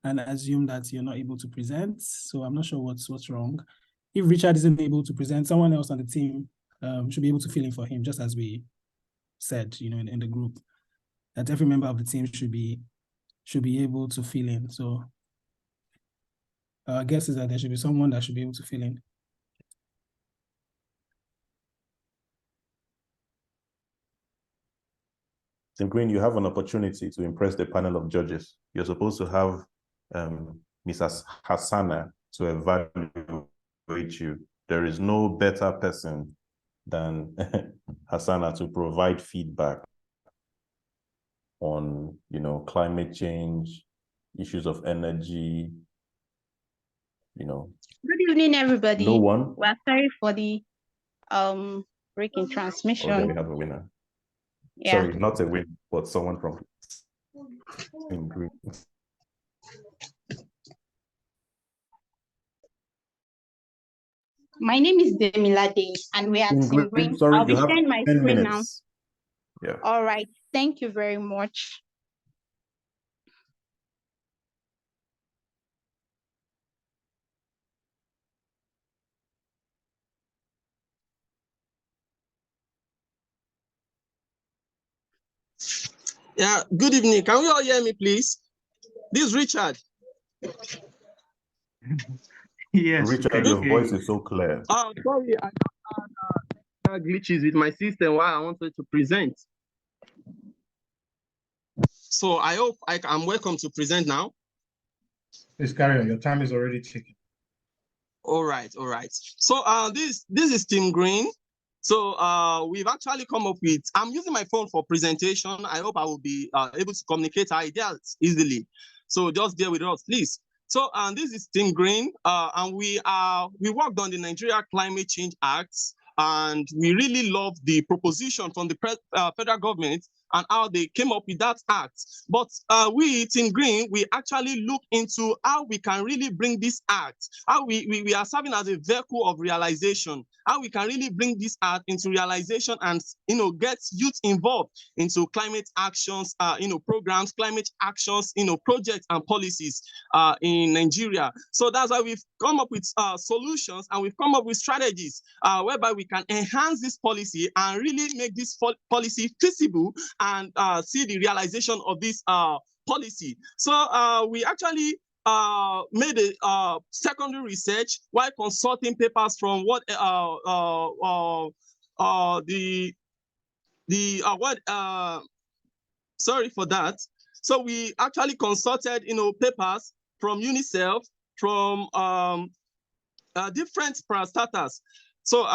and assume that you're not able to present. So I'm not sure what's wrong. If Richard isn't able to present, someone else on the team should be able to fill in for him, just as we said, in the group, that every member of the team should be able to fill in. So our guess is that there should be someone that should be able to fill in. Team Green, you have an opportunity to impress the panel of judges. You're supposed to have Mrs. Hasana to evaluate you. There is no better person than Hasana to provide feedback on, climate change, issues of energy, Good evening, everybody. No one? We're sorry for the breaking transmission. Oh, then we have a winner. Yeah. Sorry, not a win, but someone from Team Green. My name is Demilade, and we are Team Green. Sorry, I'll be you have sharing my 10 screen minutes. now. Yeah. All right. Thank you very much. Yeah, good evening. Can we all hear me, please? This is Richard. Yes. Richard, your voice is so clear. Sorry, I had glitches with my system while I wanted to present. So I hope I'm welcome to present now. Please carry on. Your time is already ticking. All right. So this is Team Green. So we've actually come up with, I'm using my phone for presentation. I hope I will be able to communicate ideas easily. So just bear with us, please. So this is Team Green, and we worked on the Nigeria Climate Change Act, and we really love the proposition from the federal government and how they came up with that act. But we, Team Green, we actually look into how we can really bring this act, how we are serving as a vehicle of realization, how we can really bring this act into realization and, get youth involved into climate actions, programs, climate actions, projects and policies in Nigeria. So that's why we've come up with solutions, and we've come up with strategies whereby we can enhance this policy and really make this policy feasible and see the realization of this policy. So we actually made a secondary research while consulting papers from sorry for that. So we actually consulted, papers from UNICEF, from different parastatals. So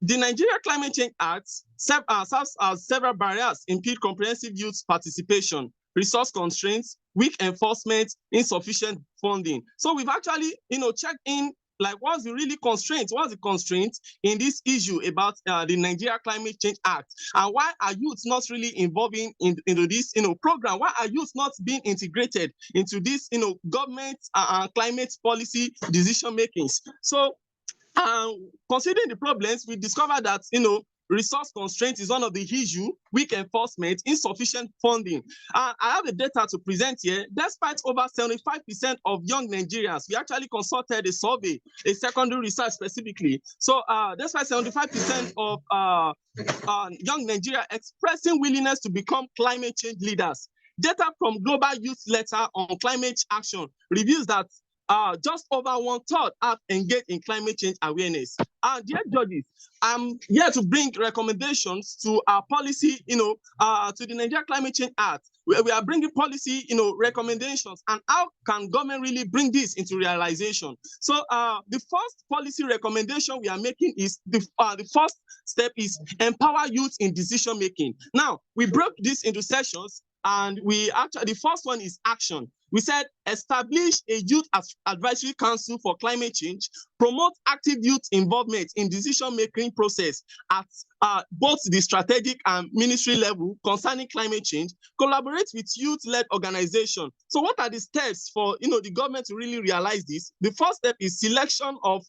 the Nigeria Climate Change Act serves as several barriers impede comprehensive youth participation, resource constraints, weak enforcement, insufficient funding. So we've actually, checked in, like, what's the really constraint? What's the constraint in this issue about the Nigeria Climate Change Act? And why are youths not really involving into this, program? Why are youths not being integrated into this, government climate policy decision makings? So, considering the problems, we discovered that, resource constraint is one of the issues, weak enforcement, insufficient funding. I have the data to present here. Despite over 75% of young Nigerians, we actually consulted a survey, a secondary research specifically. So despite 75% of young Nigeria expressing willingness to become climate change leaders, data from Global Youth Letter on Climate Action reveals that just over 1/3 have engaged in climate change awareness. Dear judges, I'm here to bring recommendations to our policy, to the Nigeria Climate Change Act. We are bringing policy, recommendations, and how can government really bring this into realization? So the first policy recommendation we are making is the first step is empower youth in decision making. Now, we broke this into sessions, and the first one is action. We said establish a youth advisory council for climate change, promote active youth involvement in decision-making process at both the strategic and ministry level concerning climate change, collaborate with youth-led organizations. So what are the steps for the government to really realize this? The first step is selection of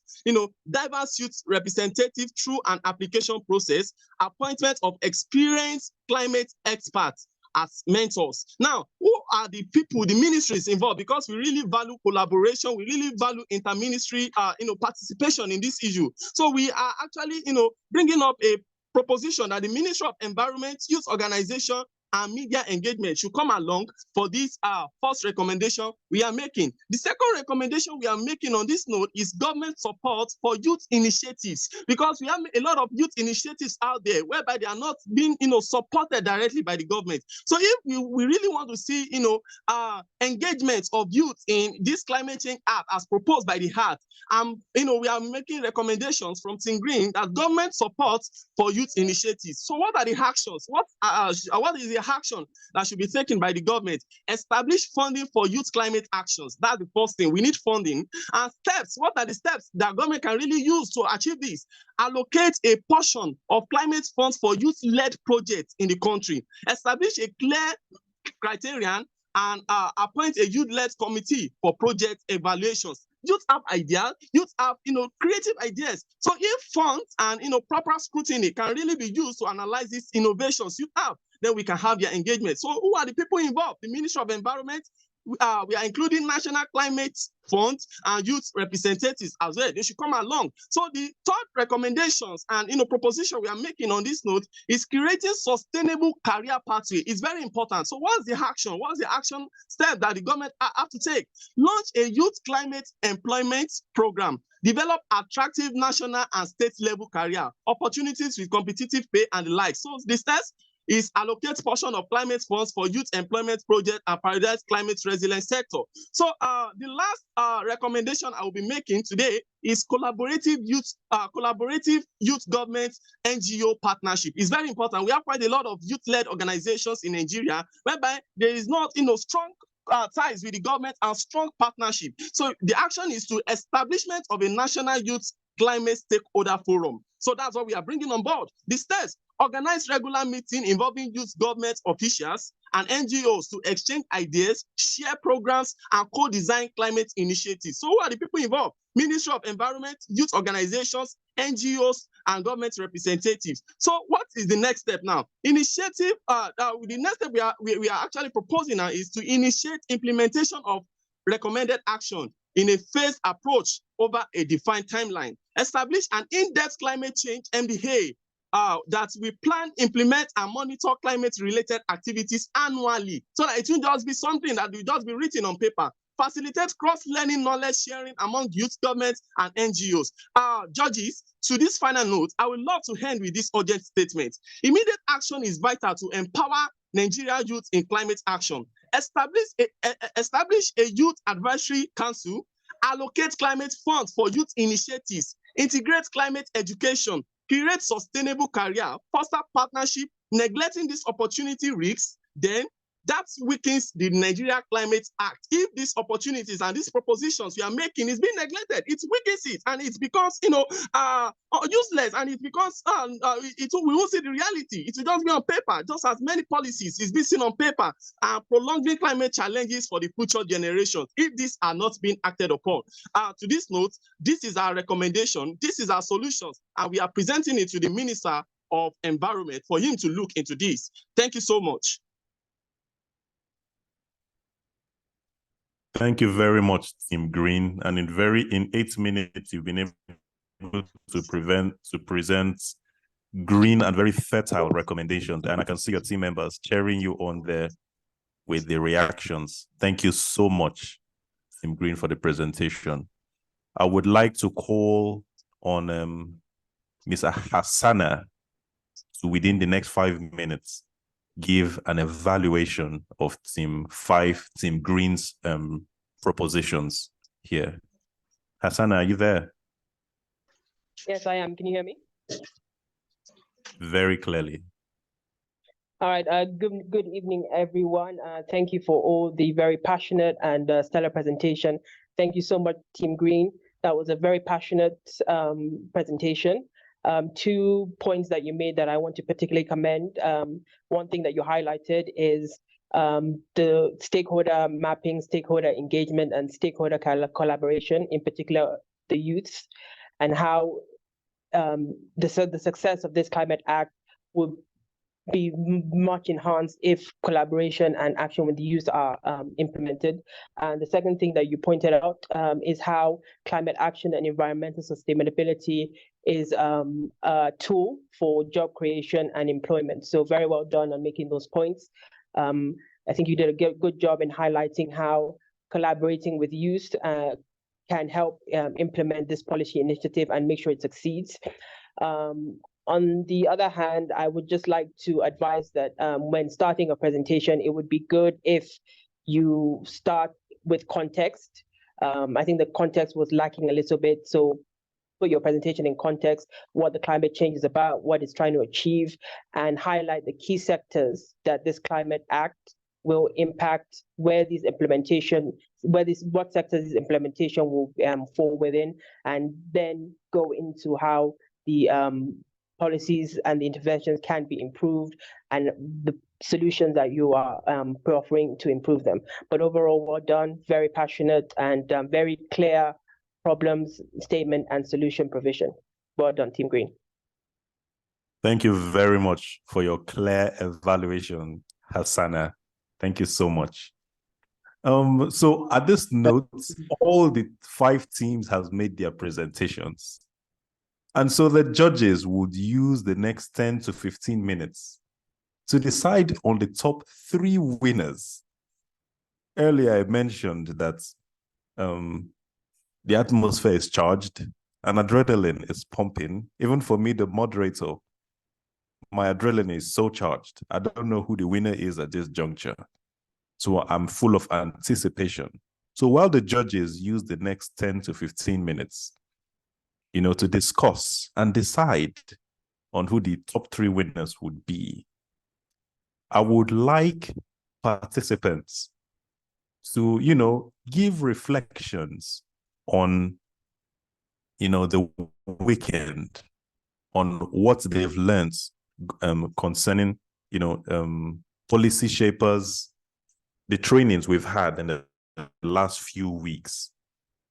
diverse youth representative through an application process, appointment of experienced climate experts as mentors. Now, who are the people, the ministries involved? Because we really value collaboration, we really value inter-ministry, participation in this issue. So we are actually, bringing up a proposition that the Ministry of Environment, Youth Organization, and media engagement should come along for this first recommendation we are making. The second recommendation we are making on this note is government support for youth initiatives, because we have a lot of youth initiatives out there whereby they are not being supported directly by the government. So if we really want to see engagement of youth in this climate change act as proposed by the HAT, we are making recommendations from Team Green that government support for youth initiatives. So what are the actions? What is the action that should be taken by the government? Establish funding for youth climate actions. That's the first thing. We need funding. And steps, what are the steps that government can really use to achieve this? Allocate a portion of climate funds for youth-led projects in the country. Establish a clear criterion and appoint a youth-led committee for project evaluations. Youth have ideas, youth have creative ideas. So if funds and proper scrutiny can really be used to analyze these innovations you have, then we can have their engagement. So who are the people involved? The Ministry of Environment, we are including National Climate Fund and youth representatives as well. They should come along. So the third recommendations and proposition we are making on this note is creating sustainable career pathway. It's very important. So what's the action? What's the action step that the government have to take? Launch a youth climate employment program. Develop attractive national and state level career opportunities with competitive pay and the like. So the steps is allocate portion of climate funds for youth employment project and prioritize climate resilient sector. So the last recommendation I will be making today is collaborative youth government NGO partnership. It's very important. We have quite a lot of youth-led organizations in Nigeria whereby there is not strong ties with the government and strong partnership. So the action is to establishment of a national youth climate stakeholder forum. So that's what we are bringing on board. The steps: organize regular meetings involving youth government officials and NGOs to exchange ideas, share programs, and co-design climate initiatives. So who are the people involved? Ministry of Environment, youth organizations, NGOs, and government representatives. So what is the next step now? Initiative, the next step we are actually proposing now is to initiate implementation of recommended action in a phased approach over a defined timeline. Establish an in-depth climate change MDA that we plan, implement, and monitor climate-related activities annually, so that it will just be something that will just be written on paper. Facilitate cross-learning knowledge sharing among youth, governments, and NGOs. Judges, to this final note, I would love to end with this urgent statement. Immediate action is vital to empower Nigeria youth in climate action. Establish a youth advisory council, allocate climate funds for youth initiatives, integrate climate education, create sustainable career, foster partnership. Neglecting this opportunity risks, then that weakens the Nigeria Climate Act. If these opportunities and these propositions we are making is being neglected, it weakens it, and it becomes useless, and it becomes we won't see the reality. It will just be on paper, just as many policies is being seen on paper, and prolonging climate challenges for the future generations if these are not being acted upon. To this note, this is our recommendation, this is our solutions, and we are presenting it to the Minister of Environment for him to look into this. Thank you so much. Thank you very much, Team Green. And in 8 minutes, you've been able to present green and very fertile recommendations. And I can see your team members cheering you on there with the reactions. Thank you so much, Team Green, for the presentation. I would like to call on Ms. Hasana to, within the next 5 minutes, give an evaluation of Team Green's propositions here. Hasana, are you there? Yes, I am. Can you hear me? Very clearly. All right. Good evening, everyone. Thank you for all the very passionate and stellar presentation. Thank you so much, Team Green. That was a very passionate presentation. 2 points that you made that I want to particularly commend. One thing that you highlighted is the stakeholder mapping, stakeholder engagement, and stakeholder collaboration, in particular the youths, and how the success of this Climate Act will be much enhanced if collaboration and action with the youth are implemented. And the second thing that you pointed out is how climate action and environmental sustainability is a tool for job creation and employment. So very well done on making those points. I think you did a good job in highlighting how collaborating with youth can help implement this policy initiative and make sure it succeeds. On the other hand, I would just like to advise that when starting a presentation, it would be good if you start with context. I think the context was lacking a little bit. So put your presentation in context, what the climate change is about, what it's trying to achieve, and highlight the key sectors that this Climate Act will impact, what sectors this implementation will fall within, and then go into how the policies and the interventions can be improved and the solutions that you are offering to improve them. But overall, well done, very passionate and very clear problems, statement, and solution provision. Well done, Team Green. Thank you very much for your clear evaluation, Hasana. Thank you so much. So at this note, all the 5 teams has made their presentations. And so the judges would use the next 10 to 15 minutes to decide on the top 3 winners. Earlier, I mentioned that the atmosphere is charged and adrenaline is pumping. Even for me, the moderator, my adrenaline is so charged. I don't know who the winner is at this juncture. So I'm full of anticipation. So while the judges use the next 10 to 15 minutes, to discuss and decide on who the top 3 winners would be, I would like participants to, give reflections on, the weekend, on what they've learned concerning, policy shapers, the trainings we've had in the last few weeks,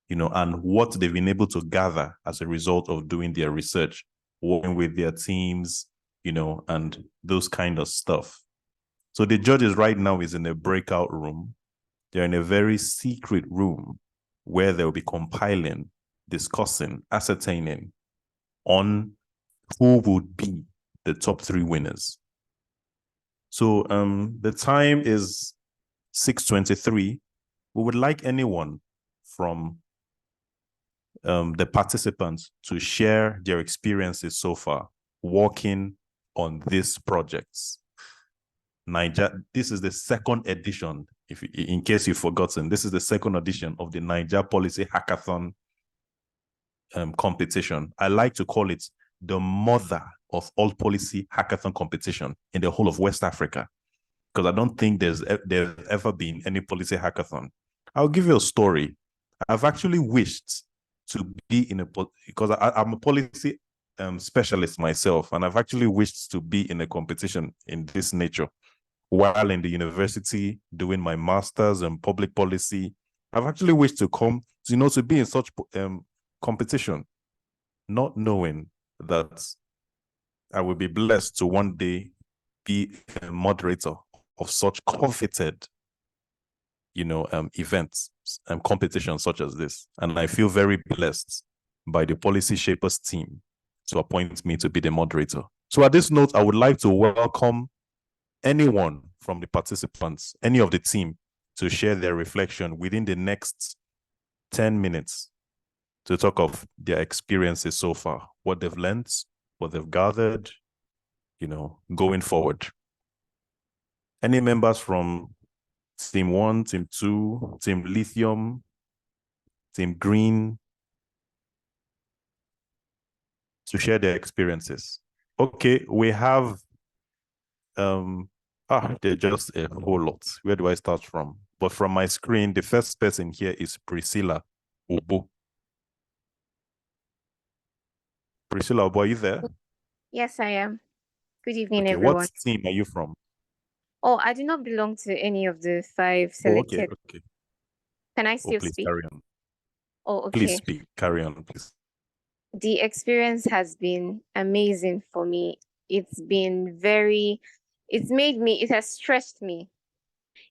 and what they've been able to gather as a result of doing their research, working with their teams, and those kind of stuff. So the judges right now is in a breakout room. They're in a very secret room where they'll be compiling, discussing, ascertaining on who would be the top 3 winners. So the time is 6:23. We would like anyone from the participants to share their experiences so far working on these projects. This is the 2nd edition, in case you've forgotten, this is the 2nd edition of the Naija Policy Hackathon competition. I like to call it the mother of all policy hackathon competition in the whole of West Africa, because I don't think there's ever been any policy hackathon. I'll give you a story. I've actually wished to be in because I'm a policy specialist myself, and I've actually wished to be in a competition in this nature. While in the university doing my master's in public policy, I've actually wished to come, to be in such competition, not knowing that I will be blessed to one day be a moderator of such coveted, events and competitions such as this. And I feel very blessed by the Policy Shapers team to appoint me to be the moderator. So at this note, I would like to welcome anyone from the participants, any of the team, to share their reflection within the next 10 minutes to talk of their experiences so far, what they've learned, what they've gathered, going forward. Any members from Team 1, Team 2, Team Lithium, Team Green, to share their experiences? Okay, we have there's just a whole lot. Where do I start from? But from my screen, the first person here is Priscilla Obo. Priscilla Obo, are you there? Yes, I am. Good evening, Okay, everyone. what team are you from? Oh, I do not belong to any of the 5 selected. Oh, okay. Can I still please speak? carry on. Oh, okay. Please speak. Carry on, please. The experience has been amazing for me. It has stressed me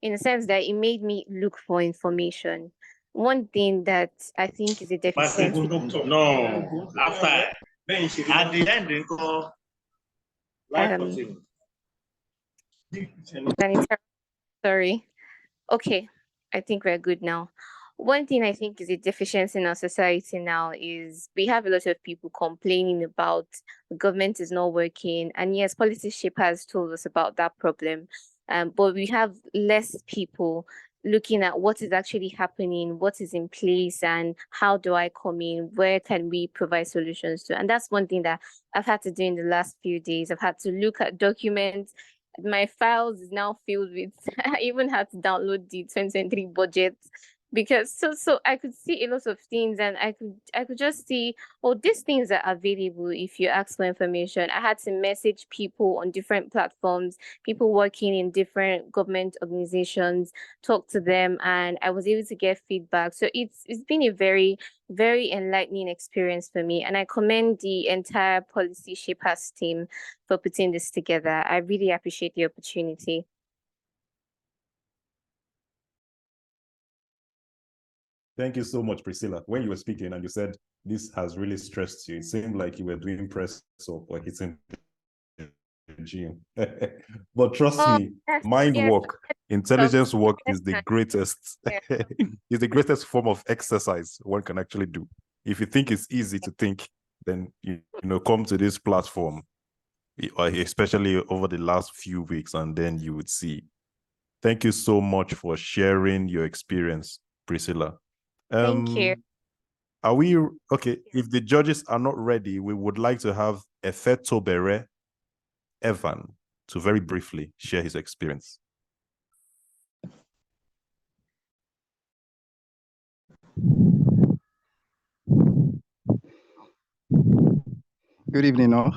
in the sense that it made me look for information. One thing that I think is a deficiency. No, after at the end, Sorry. Okay, I think we're good now. One thing I think is a deficiency in our society now is we have a lot of people complaining about the government is not working. And yes, policy shapers told us about that problem. But we have less people looking at what is actually happening, what is in place, and how do I come in, where can we provide solutions to? And that's one thing that I've had to do in the last few days. I've had to look at documents. My files is now filled with, I even had to download the 2023 budget because so I could see a lot of things, and I could just see, oh, these things are available if you ask for information. I had to message people on different platforms, people working in different government organizations, talk to them, and I was able to get feedback. So it's been a very, very enlightening experience for me, and I commend the entire Policy Shapers team for putting this together. I really appreciate the opportunity. Thank you so much, Priscilla. When you were speaking and you said this has really stressed you, it seemed like you were doing press up or hitting the gym. But trust me, mind work, intelligence work is the greatest. Is the greatest form of exercise one can actually do. If you think it's easy to think, then you know, come to this platform, especially over the last few weeks, and then you would see. Thank you so much for sharing your experience, Priscilla. Thank you. Are we okay? If the judges are not ready, we would like to have Efetobere Evan to very briefly share his experience. Good evening, all.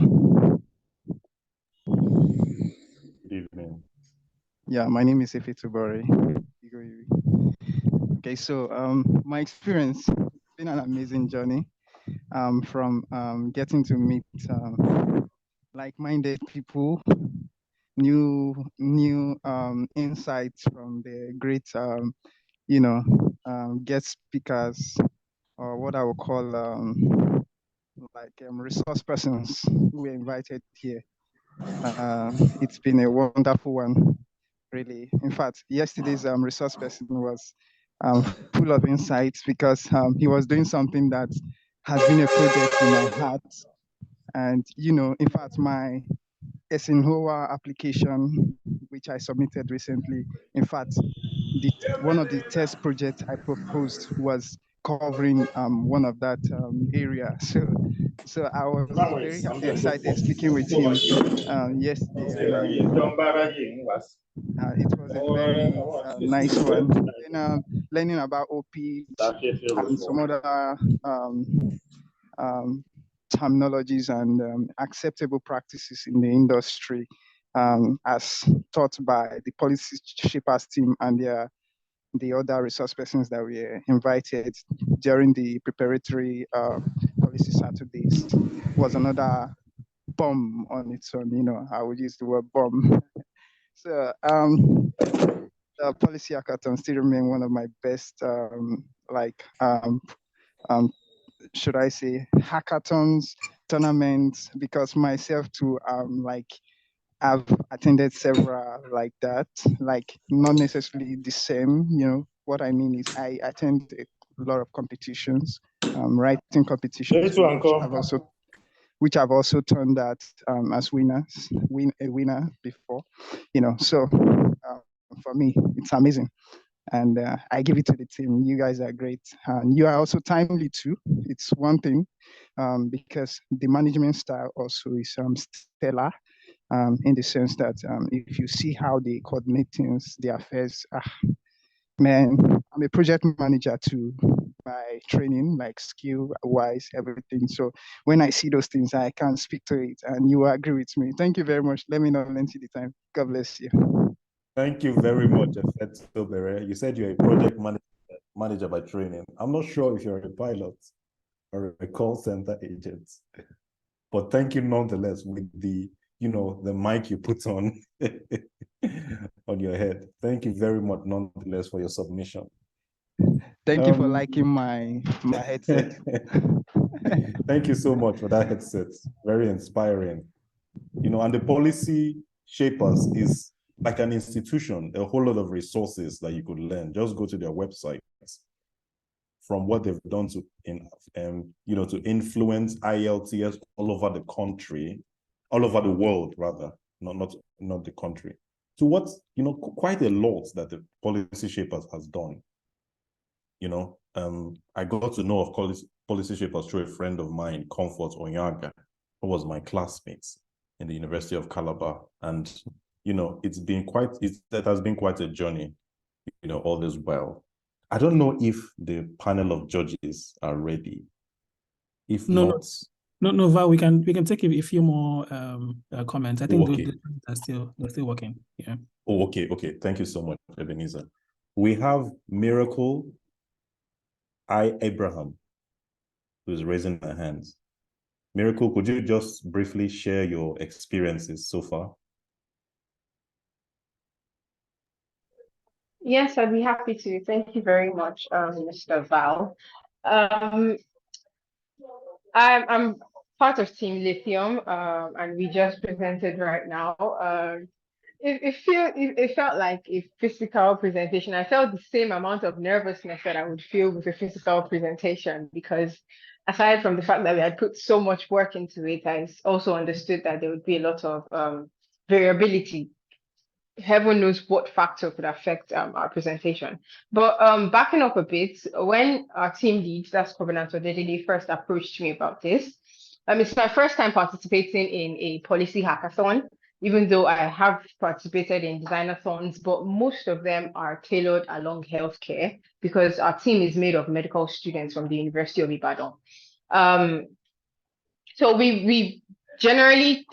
Good evening. Yeah, my name is Efetobere. Okay, so my experience, it's been an amazing journey. From getting to meet like-minded people, new insights from the great guest speakers, or what I would call resource persons who were invited here. It's been a wonderful one, really. In fact, yesterday's resource person was full of insights because he was doing something that has been a project in my heart. And, in fact, my Esinhoa application, which I submitted recently, in fact, one of the test projects I proposed was covering one of that area. So I was very excited speaking with him yesterday. It was a very nice one. And learning about OP and some other terminologies and acceptable practices in the industry as taught by the policy shapers team and the other resource persons that were invited during the preparatory policy Saturdays was another bomb on its own. I would use the word bomb. So the policy hackathon still remain one of my best should I say hackathons, tournaments, because myself too I've attended several like that, like not necessarily the same. What I mean is I attend a lot of competitions, writing competitions, which I've also turned out as a winner before. So for me, it's amazing. And I give it to the team. You guys are great. And you are also timely too. It's one thing because the management style also is stellar in the sense that if you see how they coordinate things, the affairs, man, I'm a project manager too by training, like skill-wise, everything. So when I see those things, I can speak to it and you agree with me. Thank you very much. Let me not lengthy the time. God bless you. Thank you very much, Efetobere. You said you're a project manager by training. I'm not sure if you're a pilot or a call center agent, but thank you nonetheless with the mic you put on on your head. Thank you very much nonetheless for your submission. Thank you for liking my headset. Thank you so much for that headset. Very inspiring. And the policy shapers is like an institution, a whole lot of resources that you could learn. Just go to their websites from what they've done to influence IELTS all over the country, all over the world rather, not the country. To what quite a lot that the policy shapers has done. I got to know of policy shapers through a friend of mine, Comfort Onyaga, who was my classmate in the University of Calabar, and that has been quite a journey, all this well. I don't know if the panel of judges are ready. If No, Val, we can take a few more comments. I think okay. they're still working. Yeah. Oh, okay. Thank you so much, Ebenezer. We have Miracle Abraham, who's raising her hands. Miracle, could you just briefly share your experiences so far? Yes, I'd be happy to. Thank you very much, Mr. Val. I'm part of Team Lithium, and we just presented right now. It felt like a physical presentation. I felt the same amount of nervousness that I would feel with a physical presentation, because aside from the fact that we had put so much work into it, I also understood that there would be a lot of variability. Heaven knows what factor could affect our presentation. But backing up a bit, when our team lead, that's Covenant Odedele, first approached me about this, it's my first time participating in a policy hackathon, even though I have participated in designathons, but most of them are tailored along healthcare because our team is made of medical students from the University of Ibadan. So we generally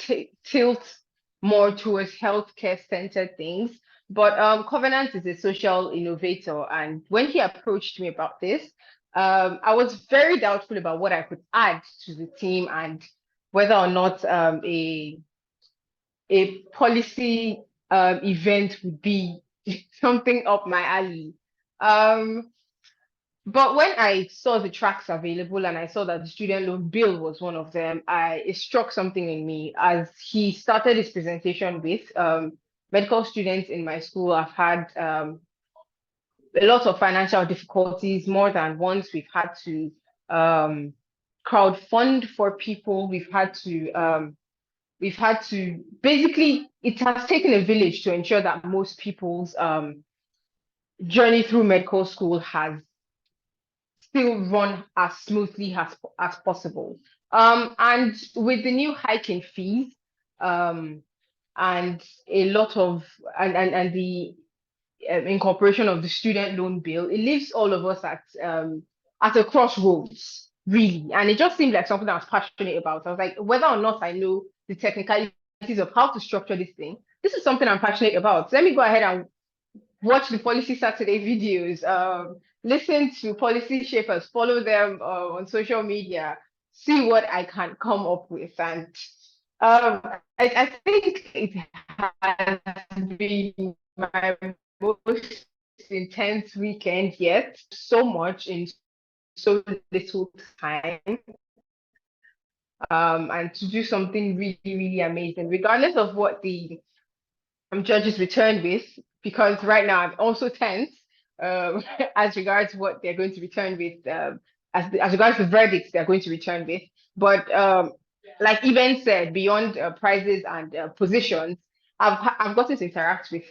tilt more towards healthcare-centered things, but Covenant is a social innovator, and when he approached me about this, I was very doubtful about what I could add to the team and whether or not a policy event would be something up my alley. But when I saw the tracks available and I saw that the student loan bill was one of them, it struck something in me. As he started his presentation with, medical students in my school have had a lot of financial difficulties. More than once, we've had to crowdfund for people. We've had to basically, it has taken a village to ensure that most people's journey through medical school has still run as smoothly as possible. And with the new hike in fees, and a lot of and the incorporation of the student loan bill, it leaves all of us at a crossroads, really. And it just seemed like something I was passionate about. I was like, whether or not I know the technicalities of how to structure this thing, this is something I'm passionate about. So let me go ahead and watch the Policy Saturday videos, listen to policy shapers, follow them on social media, see what I can come up with. And I think it has been my most intense weekend yet. So much in so little time. And to do something really, really amazing, regardless of what the judges return with, because right now I'm also tense as regards what they're going to return with, as regards the verdicts they're going to return with. But like Eben said, beyond prizes and positions, I've gotten to interact with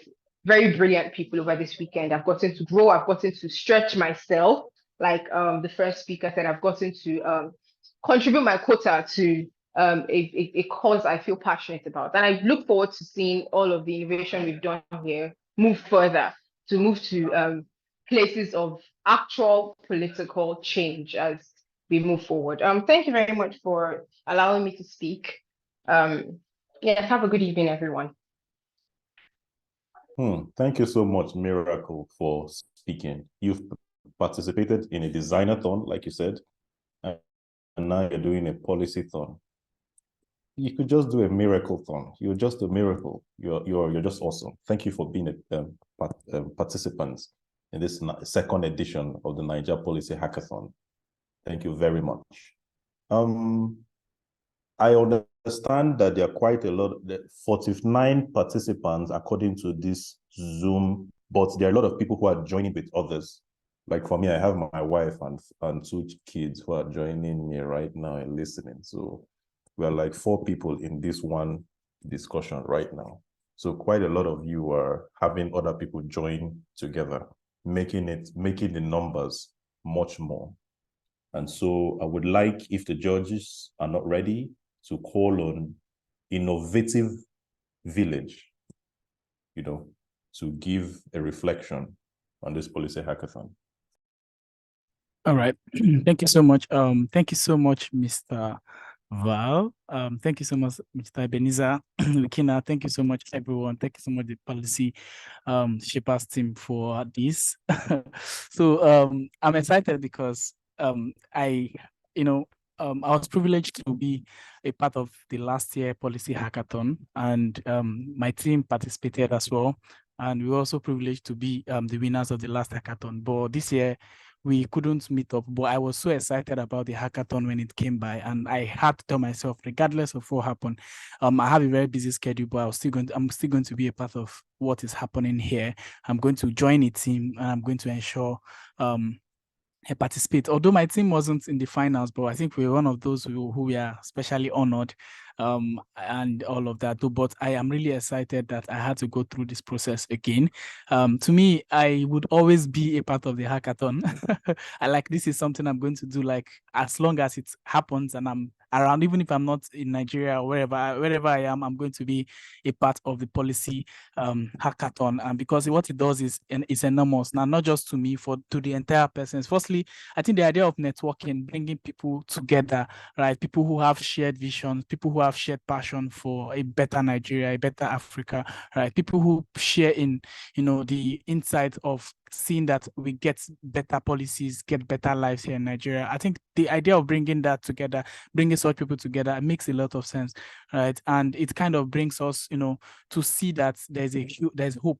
very brilliant people over this weekend. I've gotten to grow, I've gotten to stretch myself. Like the first speaker said, I've gotten to contribute my quota to a cause I feel passionate about. And I look forward to seeing all of the innovation we've done here move further, to move to places of actual political change as we move forward. Thank you very much for allowing me to speak. Yeah, have a good evening, everyone. Thank you so much, Miracle, for speaking. You've participated in a designathon, like you said, and now you're doing a policy-thon. You could just do a miracle-thon. You're just a miracle. You're just awesome. Thank you for being a participant in this second edition of the Naija Policy Hackathon. Thank you very much. I understand that there are quite a lot, 49 participants according to this Zoom, but there are a lot of people who are joining with others. Like for me, I have my wife and 2 kids who are joining me right now and listening. So we are like 4 people in this one discussion right now. So quite a lot of you are having other people join together, making the numbers much more. And so I would like, if the judges are not ready, to call on Innovative Village, to give a reflection on this policy hackathon. All right. Thank you so much. Thank you so much, Mr. Val. Thank you so much, Mr. Ebenezer. Lukina, thank you so much, everyone. Thank you so much, the policy shapers team, for this. So I'm excited because I was privileged to be a part of the last year policy hackathon, and my team participated as well. and we were also privileged to be the winners of the last hackathon. But this year, we couldn't meet up, but I was so excited about the hackathon when it came by, and I had to tell myself, regardless of what happened, I have a very busy schedule, but I'm still going to be a part of what is happening here. I'm going to join a team, and I'm going to ensure I participate. Although my team wasn't in the finals, but I think we're one of those who we are especially honored, and all of that. But I am really excited that I had to go through this process again. To me, I would always be a part of the hackathon. I like, this is something I'm going to do, like, as long as it happens and I'm around, even if I'm not in Nigeria or wherever I am, I'm going to be a part of the policy hackathon. And because what it does is enormous. Now, not just to me, to the entire person. Firstly, I think the idea of networking, bringing people together, right? People who have shared visions, people who have shared passion for a better Nigeria, a better Africa, right? People who share in, the insight of seeing that we get better policies, get better lives here in Nigeria. I think the idea of bringing that together, bringing such people together, it makes a lot of sense, right? And it kind of brings us, to see that there's hope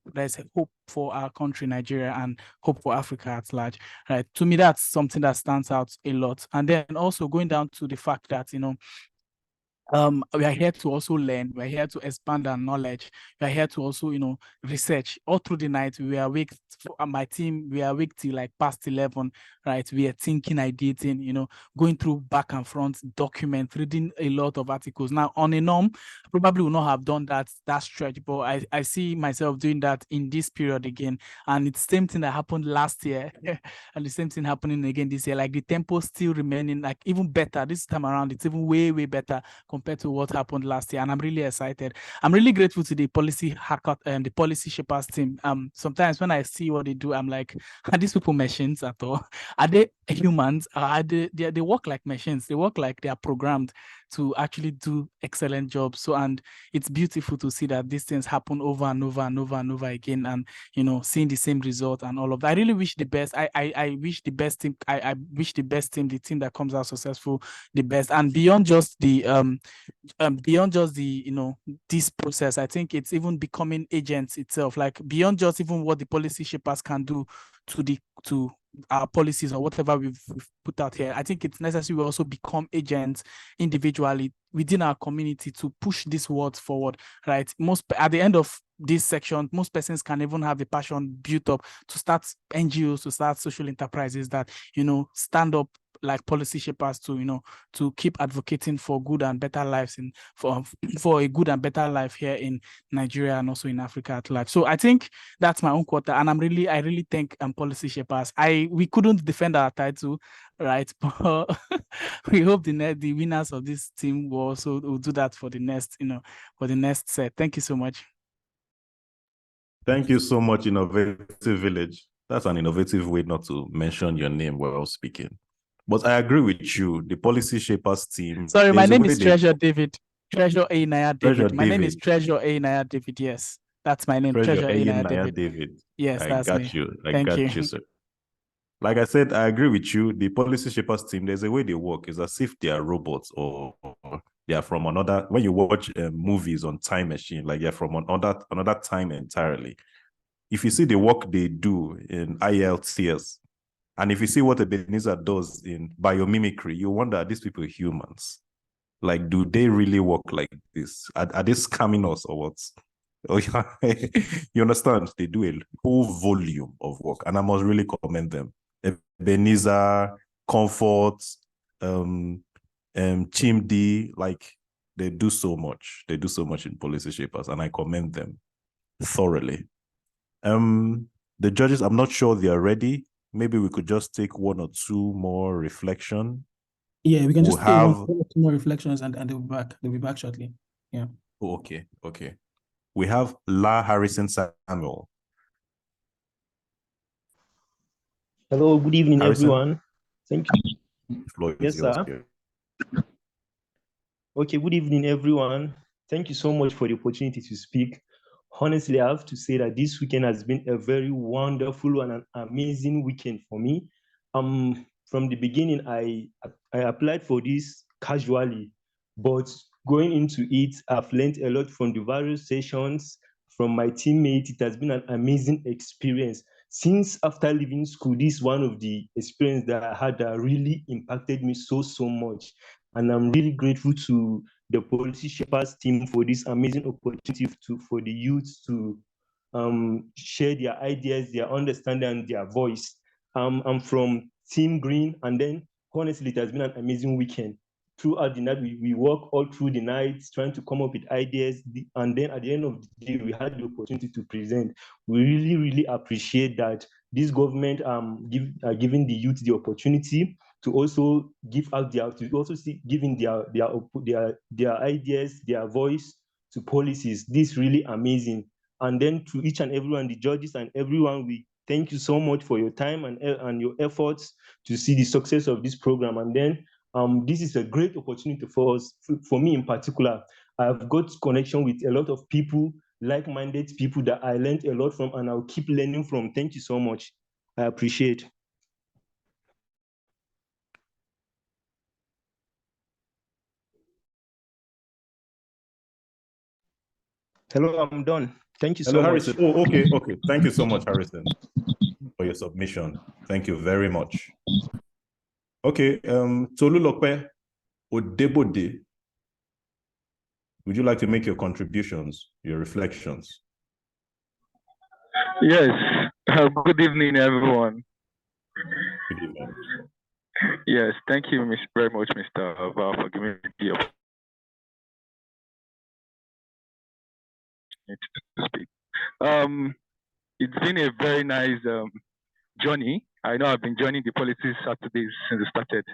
for our country, Nigeria, and hope for Africa at large, right? To me, that's something that stands out a lot. And then also going down to the fact that, we are here to also learn. We are here to expand our knowledge. We are here to also, research. All through the night, we are awake. My team, we are awake till like past 11, right? We are thinking, ideating, going through back and front documents, reading a lot of articles. Now, on a norm, I probably would not have done that stretch, but I see myself doing that in this period again. And it's the same thing that happened last year, and the same thing happening again this year. Like, the tempo still remaining, like, even better this time around. It's even way, way better compared to what happened last year, and I'm really excited. I'm really grateful to the policy hacker and the policy shapers team. Sometimes when I see what they do, I'm like, are these people machines at all? Are they humans? They work like machines. They work like they are programmed to actually do excellent jobs. So, and it's beautiful to see that these things happen over and over and over and over again, and seeing the same result and all of that. I really wish the best. I wish the best team. I wish the best team, the team that comes out successful, the best. And beyond just the this process, I think it's even becoming agents itself, like beyond just even what the policy shapers can do to our policies or whatever we've put out here. I think it's necessary we also become agents individually within our community to push these words forward, right? At the end of this section, most persons can even have the passion built up to start NGOs, to start social enterprises that, stand up like policy shapers to keep advocating for good and better lives for a good and better life here in Nigeria and also in Africa at large. So I think that's my own quarter, and I really thank policy shapers. We couldn't defend our title, right? But we hope the winners of this team will do that for the next set. Thank you so much. Thank you so much, Innovative Village. That's an innovative way not to mention your name while speaking. But I agree with you. The policy shapers team. Sorry, my name is Treasure David. Treasure A. Naija David. My name is Treasure A. Naija David. Yes, that's my name. Treasure A. Naija David. Yes, that's me. I got you, sir. Like I said, I agree with you. The policy shapers team, there's a way they work. It's as if they are robots or they are from another. When you watch movies on time machine, like they're from another time entirely. If you see the work they do in IELTS, and if you see what Ebenezer does in biomimicry, you wonder, are these people humans? Like, do they really work like this? Are they scamming us or what? You understand? They do a whole volume of work, and I must really commend them. Ebenezer, Comfort, Chimdi, like, they do so much. They do so much in policy shapers, and I commend them thoroughly. The judges, I'm not sure they are ready. Maybe we could just take one or two more reflection. Yeah, we can just have one or two more reflections, and they'll be back. They'll be back shortly. Yeah. Oh, okay. We have La Harrison Samuel. Hello, good evening, everyone. Thank you. Yes, sir. Okay, good evening, everyone. Thank you so much for the opportunity to speak. Honestly, I have to say that this weekend has been a very wonderful and an amazing weekend for me. From the beginning, I applied for this casually, but going into it, I've learned a lot from the various sessions. from my teammates. It has been an amazing experience. Since after leaving school, this is one of the experiences that I had that really impacted me so much. And I'm really grateful to the Policy Shapers team for this amazing opportunity for the youth to share their ideas, their understanding, and their voice. I'm from Team Green, and then honestly, it has been an amazing weekend. Throughout the night, we work all through the night trying to come up with ideas, and then at the end of the day, we had the opportunity to present. We really appreciate that this government giving the youth the opportunity to also give out giving their ideas, their voice to policies. This is really amazing. And then to each and everyone, the judges and everyone, we thank you so much for your time and your efforts to see the success of this program. And then this is a great opportunity for us, for me in particular. I've got connection with a lot of people, like-minded people that I learned a lot from, and I'll keep learning from. Thank you so much. I appreciate. Hello, I'm done. Thank you so Harrison. much. Oh, okay. Thank you so much, Harrison, for your submission. Thank you very much. Okay, Tolulope Odebode, would you like to make your contributions, your reflections? Yes. Good evening, everyone. Good evening. Yes, thank you very much, Mr. Val, for giving me the opportunity to speak. It's been a very nice journey. I know I've been joining the Policy Saturdays since it started.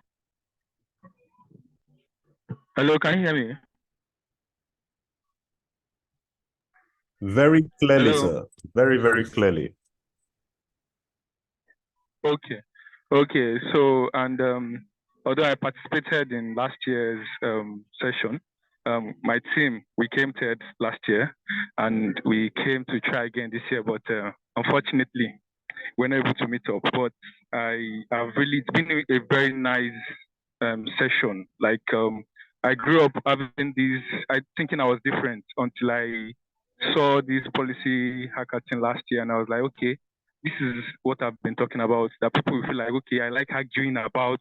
Hello, can you hear me? Very clearly, Hello? sir. Very clearly. Okay. So, and although I participated in last year's session, my team, we came third last year, and we came to try again this year, but unfortunately, we're not able to meet up. But it's been a very nice session. Like, I grew up having thinking I was different until I saw this policy hackathon last year, and I was like, okay, this is what I've been talking about, that people will feel like, okay, I like arguing about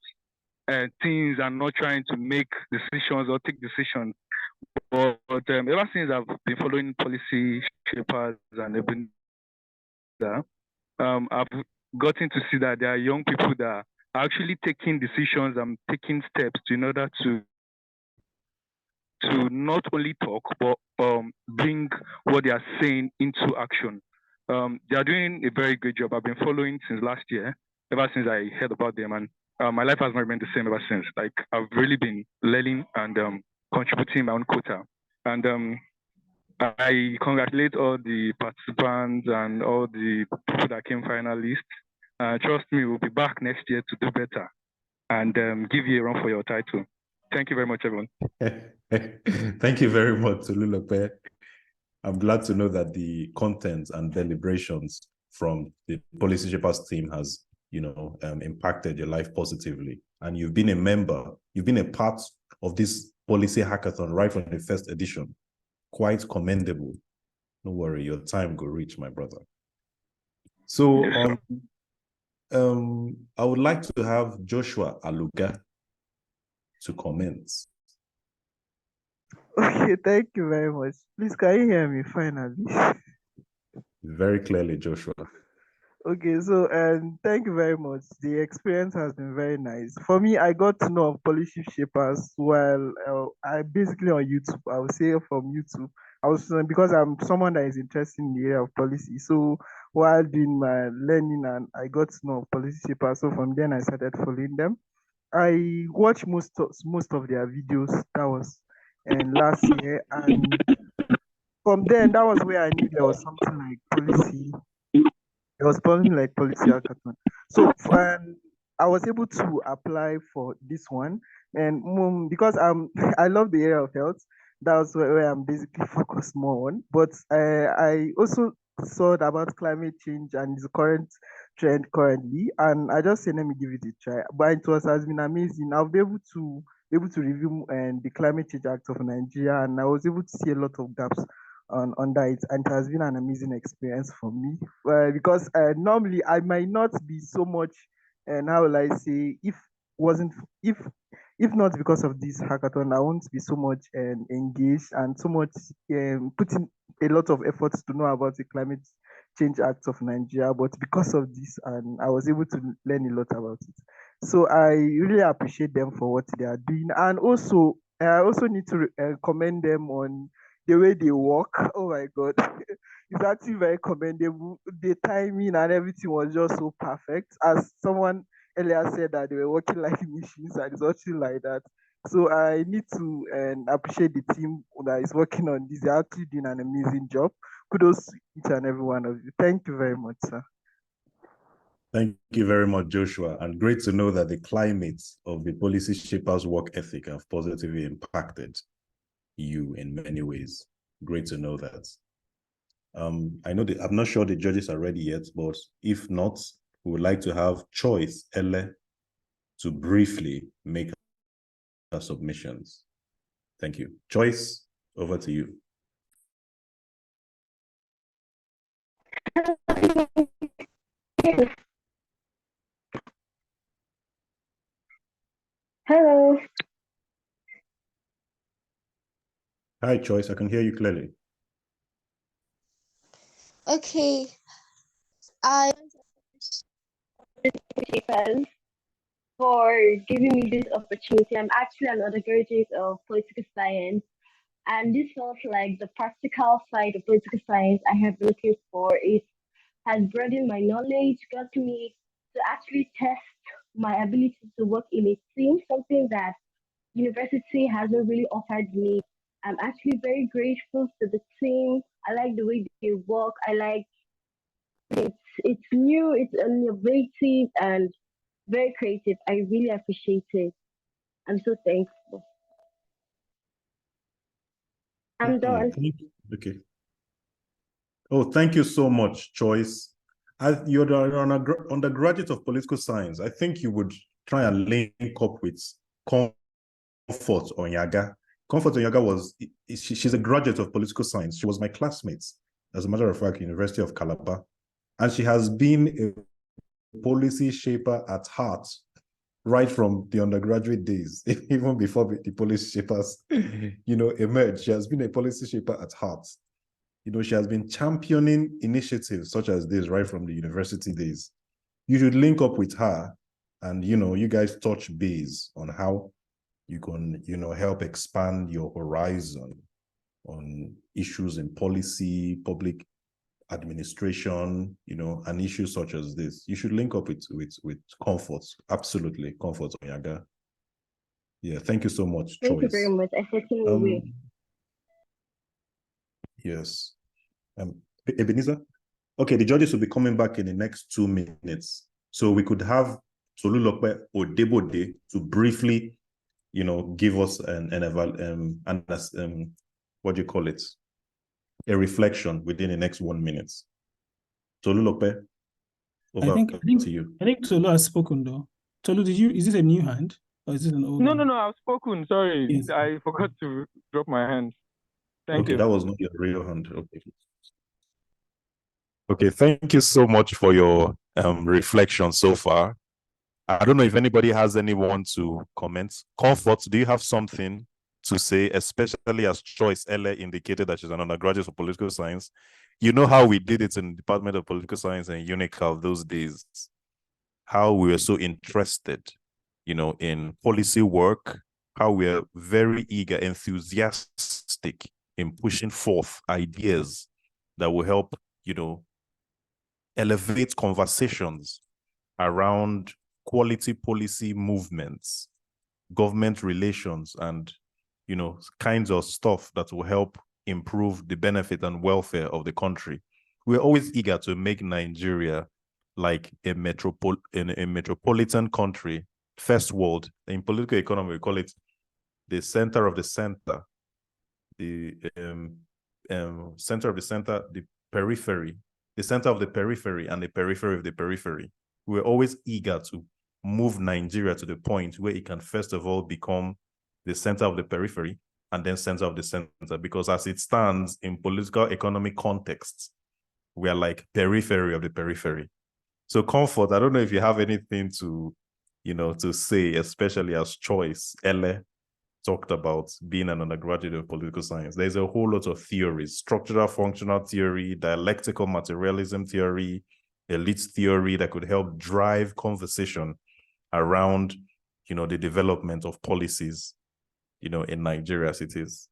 things and not trying to make decisions or take decisions. But ever since I've been following policy shapers and everything, I've gotten to see that there are young people that are actually taking decisions and taking steps in order to not only talk, but bring what they are saying into action. They are doing a very good job. I've been following since last year, ever since I heard about them, and my life has not remained the same ever since. Like, I've really been learning and contributing my own quota. And I congratulate all the participants and all the people that came finalists. Trust me, we'll be back next year to do better and give you a run for your title. Thank you very much, everyone. Thank you very much, Tolulope. I'm glad to know that the content and deliberations from the Policy Shapers team has, impacted your life positively. And you've been a member, you've been a part of this policy hackathon right from the first edition. Quite commendable. Don't worry, your time will reach, my brother. So I would like to have Joshua Aluga to comment. Okay, thank you very much. Please, can you hear me finally? Very clearly, Joshua. Okay, so thank you very much. The experience has been very nice. For me, I got to know of policy shapers while I basically on YouTube. I would say from YouTube. I was because I'm someone that is interested in the area of policy. So while doing my learning, and I got to know of policy shapers. So from then I started following them. I watched most of their videos. That was last year, and from then that was where I knew there was something like policy. There was something like policy hackathon. So I was able to apply for this one, and because I love the area of health. That's where I'm basically focused more on. But I also saw about climate change and the current trend currently, and I just said let me give it a try. But it has been amazing. I'll be able to review the Climate Change Act of Nigeria, and I was able to see a lot of gaps under it, and it has been an amazing experience for me. Because normally I might not be so much, and how will I say, wasn't if if not because of this hackathon, I won't be so much engaged and so much putting a lot of efforts to know about the Climate Change Act of Nigeria. But because of this, and I was able to learn a lot about it. So I really appreciate them for what they are doing, and also I also need to commend them on the way they work. Oh my God, it's actually very commendable. The timing and everything was just so perfect. As someone earlier said that they were working like machines, and it's actually like that. So I need to appreciate the team that is working on this. They're actually doing an amazing job. Kudos to each and every one of you. Thank you very much, sir. Thank you very much, Joshua. And great to know that the climate of the policy shapers' work ethic have positively impacted you in many ways. Great to know that. I know that I'm not sure the judges are ready yet, but if not, we would like to have Choice Ele to briefly make her submissions. Thank you. Choice, over to you. Hello. Hi, Choice. I can hear you clearly. Okay. I for giving me this opportunity. I'm actually an undergraduate of political science, and this feels like the practical side of political science I have been looking for. It has broadened my knowledge, got me to actually test my ability to work in a team, something that university hasn't really offered me. I'm actually very grateful to the team. I like the way they work. I like it's new, it's innovative, and very creative. I really appreciate it. I'm so thankful. I'm done. Okay. Oh, thank you so much, Choice. As you're an undergraduate of political science, I think you would try and link up with Comfort Onyaga. Comfort Onyaga she's a graduate of political science. She was my classmate, as a matter of fact, University of Calabar. And she has been a policy shaper at heart right from the undergraduate days, even before the policy shapers, emerged. She has been a policy shaper at heart. She has been championing initiatives such as this right from the university days. You should link up with her and, you guys touch base on how you can, help expand your horizon on issues in policy, public administration, and issues such as this. You should link up with Comfort. Absolutely, Comfort Onyaga. Yeah, thank you so much, Thank Choice. you very much. I certainly will. Yes. Ebenezer? Okay, the judges will be coming back in the next 2 minutes. So we could have Tolulokpe Odebode to briefly, give us what do you call it? A reflection within the next 1 minute. Tolulokpe, over to you. I think Tolu has spoken though. Tolu, is this a new hand or is this an old one? No, I've spoken. Sorry, yes. I forgot to drop my hand. Thank you. That was not your real hand. Okay, thank you so much for your reflection so far. I don't know if anybody has anyone to comment. Comfort, do you have something to say, especially as Choice Ele indicated that she's an undergraduate of political science? You know how we did it in the Department of Political Science and UNICAL those days, how we were so interested, in policy work, how we are very eager, enthusiastic in pushing forth ideas that will help, elevate conversations around quality policy movements, government relations, and, kinds of stuff that will help improve the benefit and welfare of the country. We're always eager to make Nigeria like a metropolitan country, first world. In political economy, we call it the center of the center, the center of the center, the periphery, the center of the periphery, and the periphery of the periphery. We're always eager to move Nigeria to the point where it can first of all become the center of the periphery, and then center of the center, because as it stands in political economic contexts, we are like periphery of the periphery. So Comfort, I don't know if you have anything to, to say, especially as Choice, Ele talked about being an undergraduate of political science. There's a whole lot of theories: structural functional theory, dialectical materialism theory, elite theory that could help drive conversation around, the development of policies, in Nigeria as it is.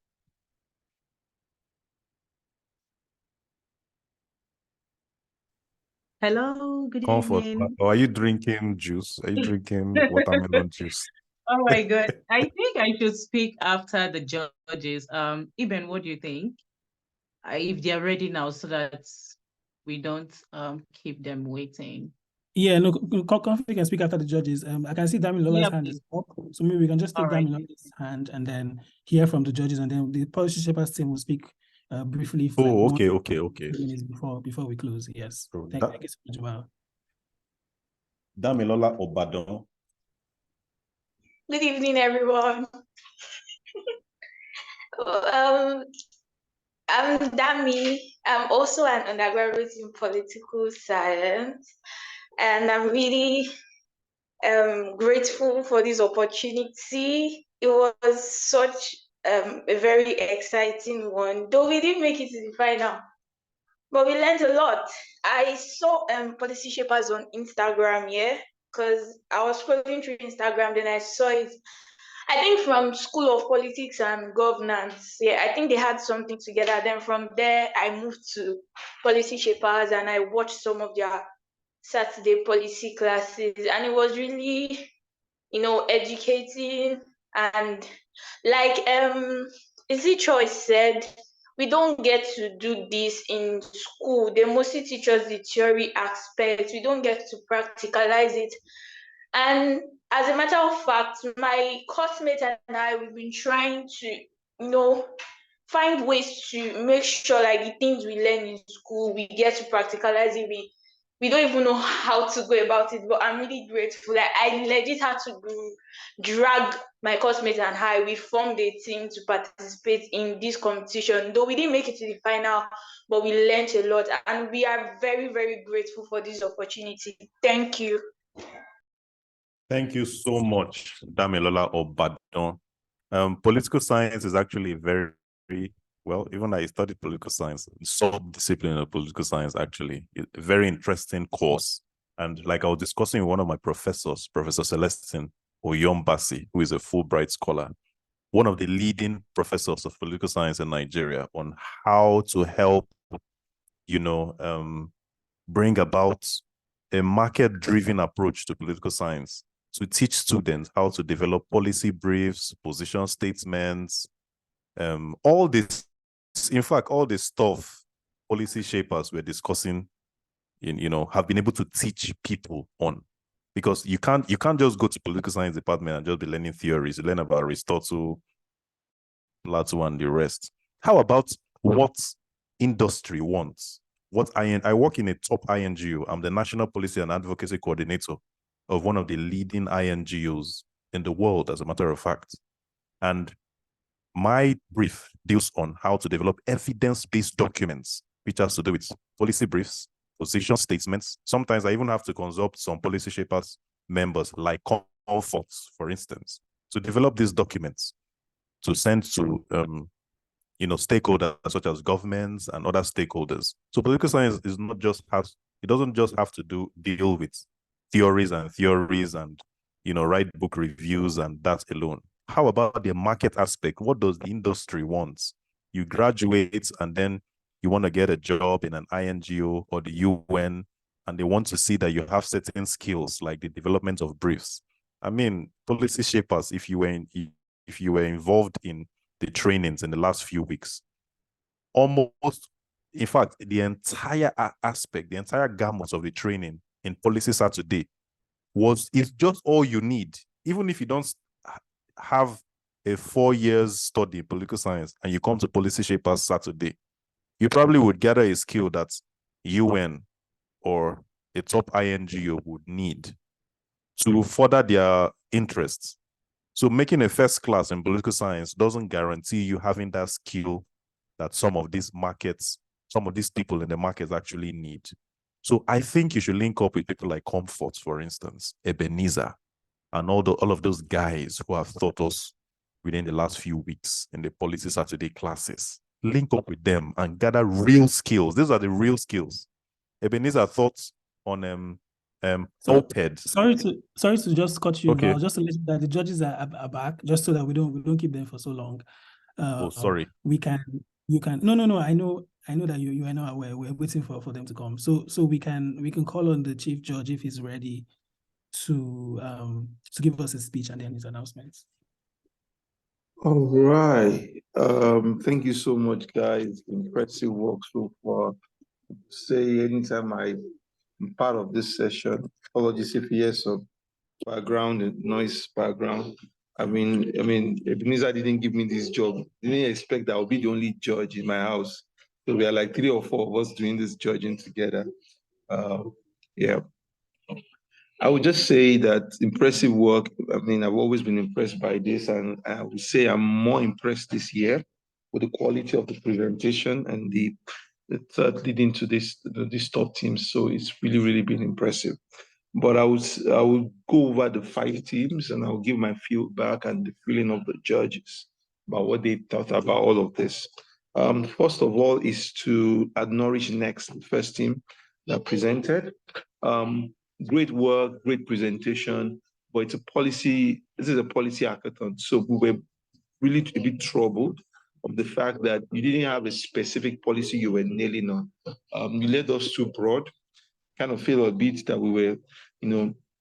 Hello, good Comfort, evening. or are you drinking juice? Are you drinking watermelon juice? Oh my God. I think I should speak after the judges. Eben, what do you think? If they're ready now, so that we don't keep them waiting. Yeah, no, Comfort can speak after the judges. I can see Damilola's hand is up, so maybe we can just take Damilola's hand and then hear from the judges, and then the policy shapers team will speak briefly for okay. minutes before we close. Yes. So thank you so much, Val. Damilola Obadon. Good evening, everyone. I'm Dami. I'm also an undergraduate in political science, and I'm really grateful for this opportunity. It was such a very exciting one, though we didn't make it to the final, but we learned a lot. I saw policy shapers on Instagram, because I was scrolling through Instagram, then I saw it. I think from School of Politics and Governance, I think they had something together. Then from there, I moved to Policy Shapers and I watched some of their Saturday policy classes, and it was really, educating. And like Choice said, we don't get to do this in school. They mostly teach us the theory aspect. We don't get to practicalize it. And as a matter of fact, my coursemate and I, we've been trying to, find ways to make sure like the things we learn in school, we get to practicalize it. We don't even know how to go about it, but I'm really grateful. Like, I legit had to drag my coursemate and I. We formed a team to participate in this competition. Though we didn't make it to the final, but we learned a lot. And we are very, very grateful for this opportunity. Thank you. Thank you so much, Damilola Obadon. Political science is actually very, well, even I studied political science, sub-discipline of political science, actually. A very interesting course. And like I was discussing with one of my professors, Professor Celestine Oyombasi, who is a Fulbright scholar, one of the leading professors of political science in Nigeria, on how to help, bring about a market-driven approach to political science, to teach students how to develop policy briefs, position statements, all this, in fact, all this stuff policy shapers were discussing, have been able to teach people on. Because you can't just go to political science department and just be learning theories. You learn about Aristotle, Plato, and the rest. How about what industry wants? I work in a top INGO. I'm the National Policy and Advocacy Coordinator of one of the leading INGOs in the world, as a matter of fact. And my brief deals on how to develop evidence-based documents, which has to do with policy briefs, position statements. Sometimes I even have to consult some policy shapers members, like Comfort, for instance, to develop these documents to send to stakeholders such as governments and other stakeholders. So political science is not just it doesn't just have to deal with theories and write book reviews and that alone. How about the market aspect? What does the industry want? You graduate and then you want to get a job in an INGO or the UN, and they want to see that you have certain skills like the development of briefs. I mean, policy shapers, if you were involved in the trainings in the last few weeks, almost, in fact, the entire aspect, the entire gamut of the training in Policy Saturday is just all you need. Even if you don't have a 4 years study in political science and you come to Policy Shapers Saturday, you probably would gather a skill that UN or a top INGO would need to further their interests So making a first class in political science doesn't guarantee you having that skill that some of these people in the markets actually need. So I think you should link up with people like Comfort, for instance, Ebenezer, and all of those guys who have taught us within the last few weeks in the Policy Saturday classes. Link up with them and gather real skills. These are the real skills. Ebenezer thoughts on OPED. Sorry to just cut you, Okay. Val, just to let you know that the judges are back, just so that we don't keep them for so long. Sorry. You can. No. I know that you are not aware. We're waiting for them to come. So we can call on the chief judge if he's ready to give us a speech and then his announcements. All right. Thank you so much, guys. Impressive work so far. Say anytime I'm part of this session, apologies if you hear some background and noise background. I mean, Ebenezer didn't give me this job. Didn't expect that I'll be the only judge in my house. So we are like 3 or 4 of us doing this judging together. Yeah. I would just say that impressive work. I mean, I've always been impressed by this, and I would say I'm more impressed this year with the quality of the presentation and the third leading to these top teams. So it's really, really been impressive. But I would go over the 5 teams and I'll give my feedback and the feeling of the judges about what they thought about all of this. First of all is to acknowledge Next, the first team that presented. Great work, great presentation, but this is a policy hackathon. So we were really a bit troubled of the fact that you didn't have a specific policy you were nailing on. You led us too broad. Kind of feel a bit that we were,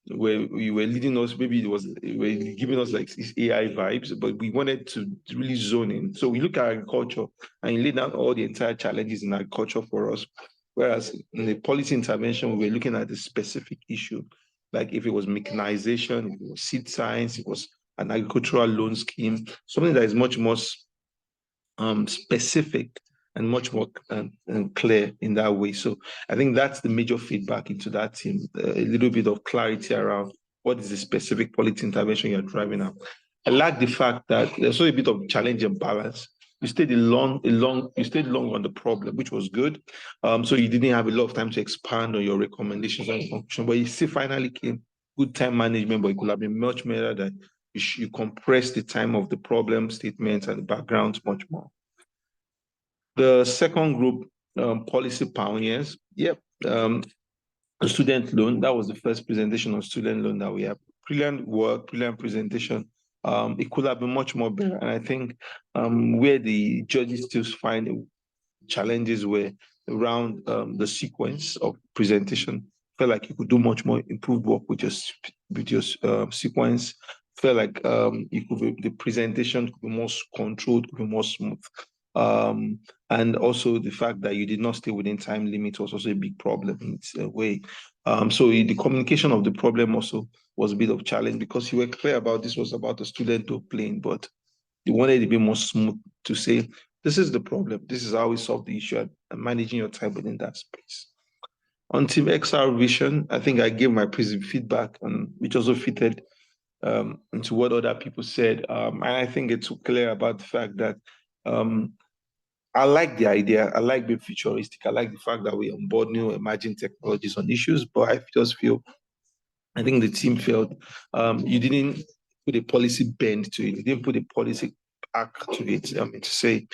where you were leading us, maybe you were giving us like these AI vibes, but we wanted to really zone in. So we look at agriculture and you laid down all the entire challenges in agriculture for us. Whereas in the policy intervention, we were looking at the specific issue, like if it was mechanization, if it was seed science, it was an agricultural loan scheme, something that is much more specific and much more clear in that way. So I think that's the major feedback into that team, a little bit of clarity around what is the specific policy intervention you're driving at. I like the fact that there's also a bit of challenge and balance. You stayed long on the problem, which was good. So you didn't have a lot of time to expand on your recommendations and conclusion, but you still finally came good time management, but it could have been much better that you compress the time of the problem statements and the backgrounds much more. The second group, policy pioneers. Yep. Student loan. That was the first presentation on student loan that we have. Brilliant work, brilliant presentation. It could have been much more better. And I think where the judges still find challenges were around the sequence of presentation. Felt like you could do much more improved work with your sequence. Felt like the presentation could be more controlled, could be more smooth. And also the fact that you did not stay within time limit was also a big problem in its way. So the communication of the problem also was a bit of a challenge because you were clear about this was about the student to plane, but you wanted to be more smooth to say, this is the problem, this is how we solve the issue, and managing your time within that space. On Team XR Vision, I think I gave my feedback, which also fitted into what other people said. And I think it's clear about the fact that I like the idea. I like being futuristic. I like the fact that we onboard new emerging technologies on issues, but I think the team felt you didn't put a policy bend to it. You didn't put a policy act to it. I mean, to say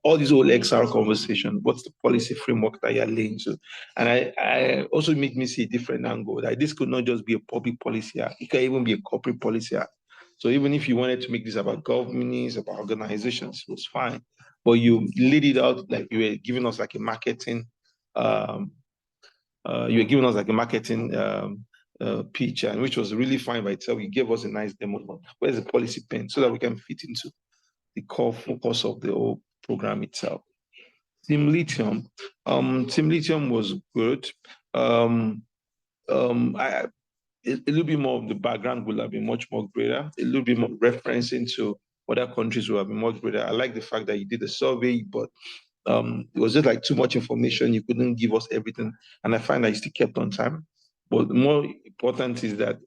all these old XR conversation, what's the policy framework that you're laying to? And I also make me see a different angle that this could not just be a public policy act. It can even be a corporate policy act. So even if you wanted to make this about governments, about organizations, it was fine. But you laid it out like you were giving us like a marketing, pitch, and which was really fine by itself. You gave us a nice demo. Where's the policy pen so that we can fit into the core focus of the whole program itself. Team Lithium. Team Lithium was good. A little bit more of the background would have been much more greater. A little bit more referencing to other countries would have been much greater. I like the fact that you did a survey, but it was just like too much information. You couldn't give us everything. And I find that you still kept on time. But more important is that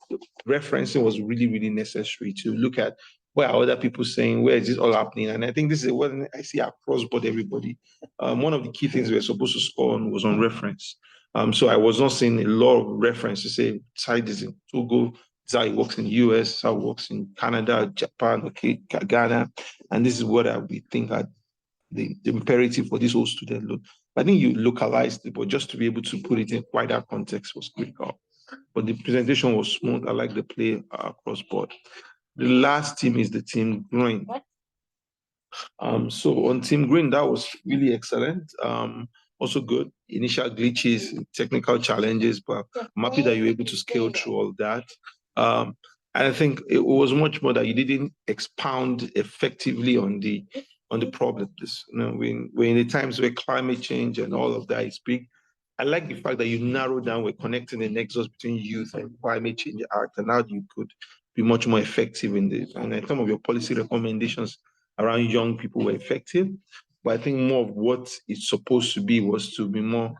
referencing was really, really necessary to look at where are other people saying, where is this all happening? And I think this is what I see across board everybody. One of the key things we were supposed to score on was on reference. So I was not seeing a lot of reference to say, side is in Togo, this is how it works in the US, how it works in Canada, Japan, okay, Ghana. And this is what we think are the imperative for this whole student loan. I think you localized it, but just to be able to put it in wider context was critical. But the presentation was smooth. I like the play across board. The last team is the team green. So on team green, that was really excellent. Also good. Initial glitches, technical challenges, but I'm happy that you were able to scale through all that. And I think it was much more that you didn't expound effectively on the problems. You know, we're in the times where climate change and all of that is big. I like the fact that you narrowed down, we're connecting the nexus between youth and climate change act, and how you could be much more effective in this. And some of your policy recommendations around young people were effective, but I think more of what it's supposed to be was to be more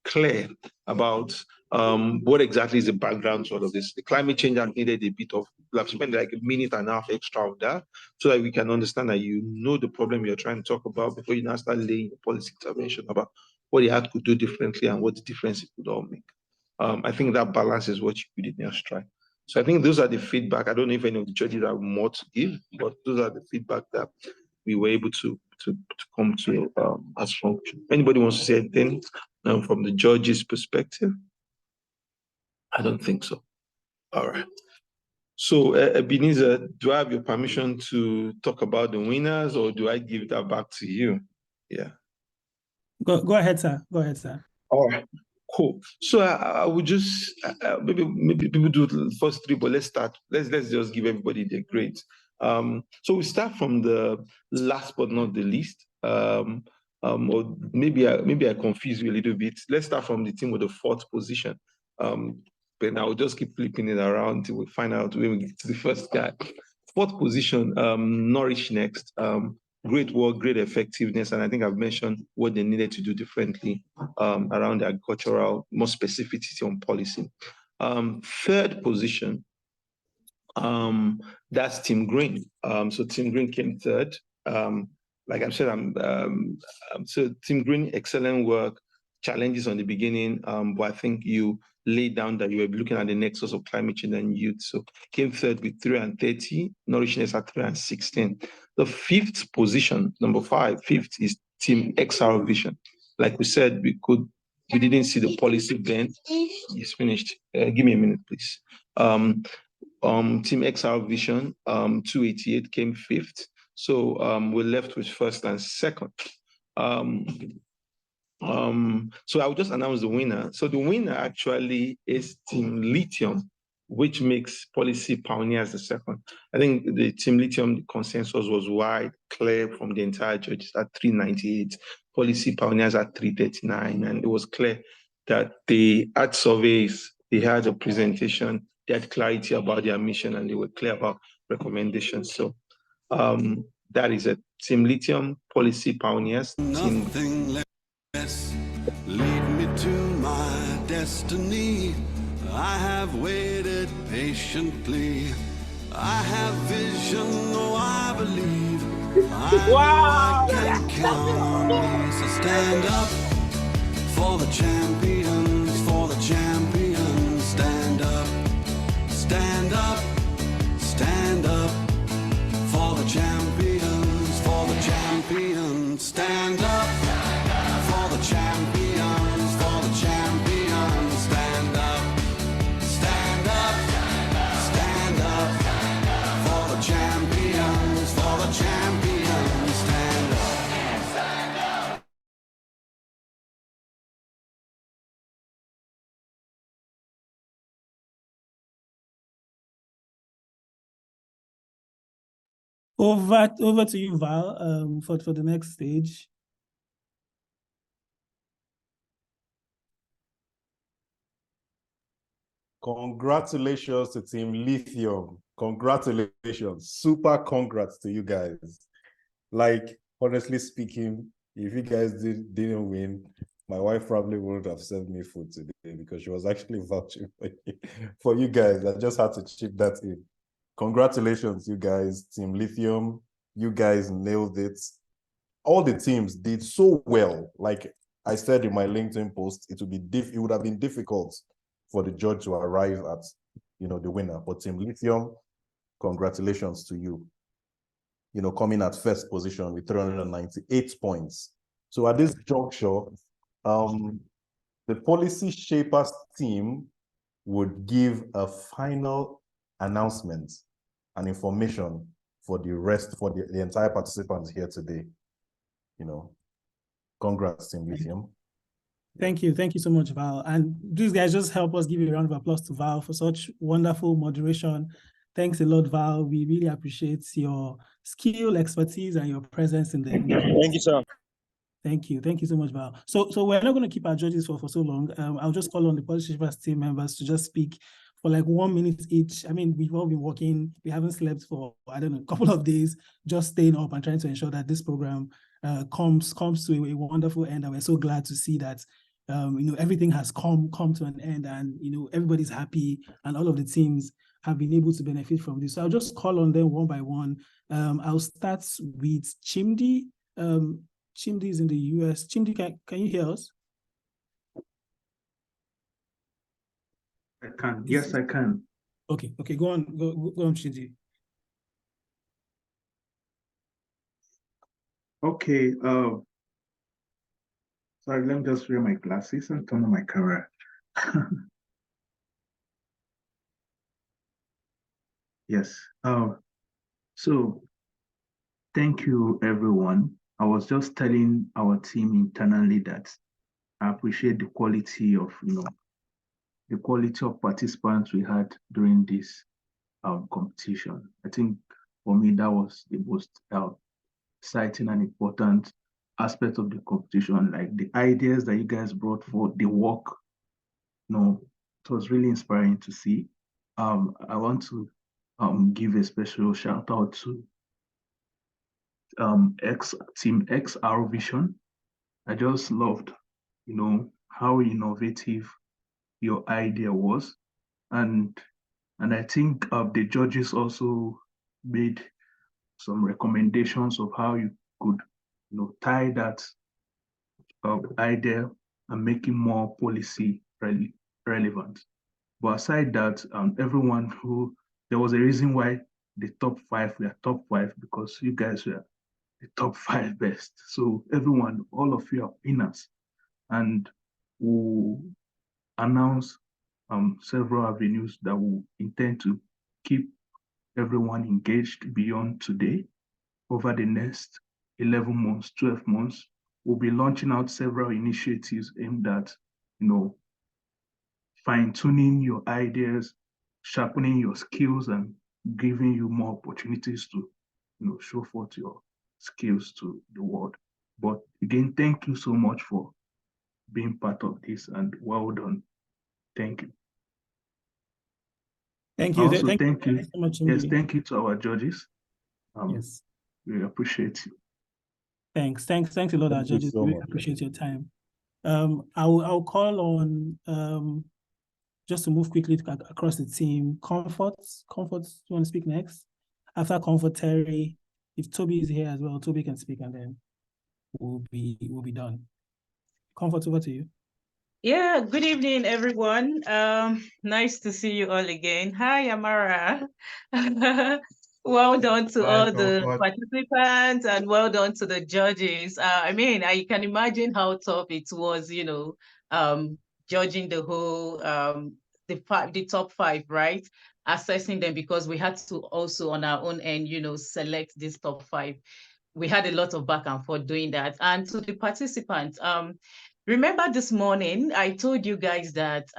clear about what exactly is the background to all of this. The climate change act needed a bit of, I've spent like a minute and a half extra on that, so that we can understand that you know the problem you're trying to talk about before you now start laying the policy intervention about what the act could do differently and what the difference it could all make. I think that balance is what you did in your strike. So I think those are the feedback. I don't know if any of the judges have more to give, but those are the feedback that we were able to come to as function. Anybody wants to say anything from the judges' perspective? I don't think so. All right. So Ebenezer, do I have your permission to talk about the winners, or do I give that back to you? Yeah. Go ahead, sir. Go ahead, sir. All right. Cool. So I would just maybe people do the first three, but let's start. Let's just give everybody their grades. So we start from the last but not the least. Or maybe I confuse you a little bit. Let's start from the team with the fourth position. But I'll just keep flipping it around until we find out when we get to the first guy. Fourth position, Norwich Next. Great work, great effectiveness, and I think I've mentioned what they needed to do differently around the agricultural, more specificity on policy. Third position, that's Team Green. So Team Green came third. Like I said, so Team Green, excellent work, challenges on the beginning, but I think you laid down that you were looking at the nexus of climate change and youth. So came third with 330, Nourishness at 316. The fifth position, number 5, fifth is Team XR Vision. Like we said, we didn't see the policy then. It's finished. Give me a minute, please. Team XR Vision, 288 came fifth. So we're left with first and second. So I'll just announce the winner. So the winner actually is Team Lithium, which makes Policy Pioneers the second. I think the Team Lithium, the consensus was wide, clear from the entire judges at 398, Policy Pioneers at 339. And it was clear that they had surveys, they had a presentation, they had clarity about their mission, and they were clear about recommendations. So that is it. Team Lithium, Policy Pioneers, Team... Lead me to my destiny. I have waited patiently. I have vision, oh I believe. I can count on me. So stand up for the champions, for the champions. Stand up, stand up, stand up for the champions, for the champions. Stand up for the champions. Over to you, Val, for the next stage. Congratulations to Team Lithium. Congratulations. Super congrats to you guys. Like, honestly speaking, if you guys didn't win, my wife probably wouldn't have sent me food today because she was actually vouching for you guys. I just had to chip that in. Congratulations, you guys, Team Lithium. You guys nailed it. All the teams did so well. Like I said in my LinkedIn post, it would have been difficult for the judge to arrive at, the winner. But Team Lithium, congratulations to you. Coming at first position with 398 points. So at this juncture, the policy shapers team would give a final announcement and information for the entire participants here today. Congrats, Team Lithium. Thank you so much, Val. And these guys just help us give a round of applause to Val for such wonderful moderation. Thanks a lot, Val. We really appreciate your skill, expertise, and your presence in the Thank you, sir. Thank you so much, Val. So we're not going to keep our judges for so long. I'll just call on the policy shapers team members to just speak for like 1 minute each. I mean, we've all been working. We haven't slept for, I don't know, a couple of days, just staying up and trying to ensure that this program comes to a wonderful end. And we're so glad to see that, everything has come to an end, and, everybody's happy, and all of the teams have been able to benefit from this. So I'll just call on them one by one. I'll start with Chimdi. Chimdi is in the US. Chimdi, can you hear us? I can. Yes, I can. Okay. Go on, Chimdi. Okay. Sorry, let me just wear my glasses and turn on my camera. Yes. So thank you, everyone. I was just telling our team internally that I appreciate the quality of, participants we had during this competition. I think for me, that was the most exciting and important aspect of the competition. Like the ideas that you guys brought for the work, it was really inspiring to see. I want to give a special shout out to Team XR Vision. I just loved, how innovative your idea was, and I think the judges also made some recommendations of how you could, tie that idea and make it more policy relevant. But aside that, there was a reason why the top 5 were top 5, because you guys were the top 5 best. So everyone, all of you are winners, and we'll announce several avenues that we intend to keep everyone engaged beyond today. Over the next 11 months, 12 months, we'll be launching out several initiatives aimed at, fine-tuning your ideas, sharpening your skills, and giving you more opportunities to, show forth your skills to the world. But again, thank you so much for being part of this, and well done. Thank you. Thank you. Also, thank you so much. Yes, thank you to our judges. Yes. We appreciate you. Thanks a lot, our judges. We really appreciate your time. I'll call on just to move quickly across the team. Comfort, do you want to speak next? After Comfort, Terry. If Toby is here as well, Toby can speak, and then we'll be done. Comfort, over to you. Yeah, good evening, everyone. Nice to see you all again. Hi, Amara. Well done to all the participants, and well done to the judges. I mean, I can imagine how tough it was, judging the whole the top 5, right? Assessing them, because we had to also on our own end, select this top 5. We had a lot of back and forth doing that. And to the participants, remember this morning, I told you guys that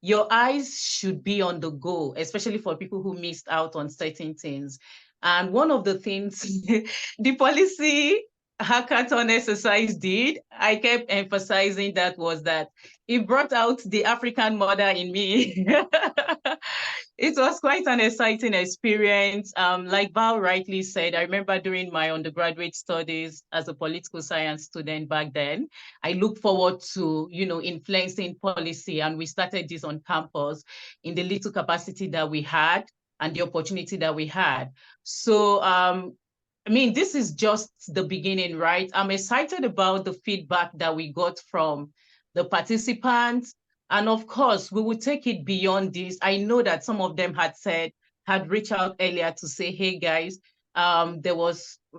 your eyes should be on the go, especially for people who missed out on certain things. And one of the things the policy hackathon exercise did, I kept emphasizing that, was that it brought out the African mother in me. It was quite an exciting experience. Like Val rightly said, I remember during my undergraduate studies as a political science student back then, I looked forward to, influencing policy, and we started this on campus in the little capacity that we had and the opportunity that we had. So, this is just the beginning, right? I'm excited about the feedback that we got from the participants. And of course, we will take it beyond this. I know that some of them had reached out earlier to say, hey guys,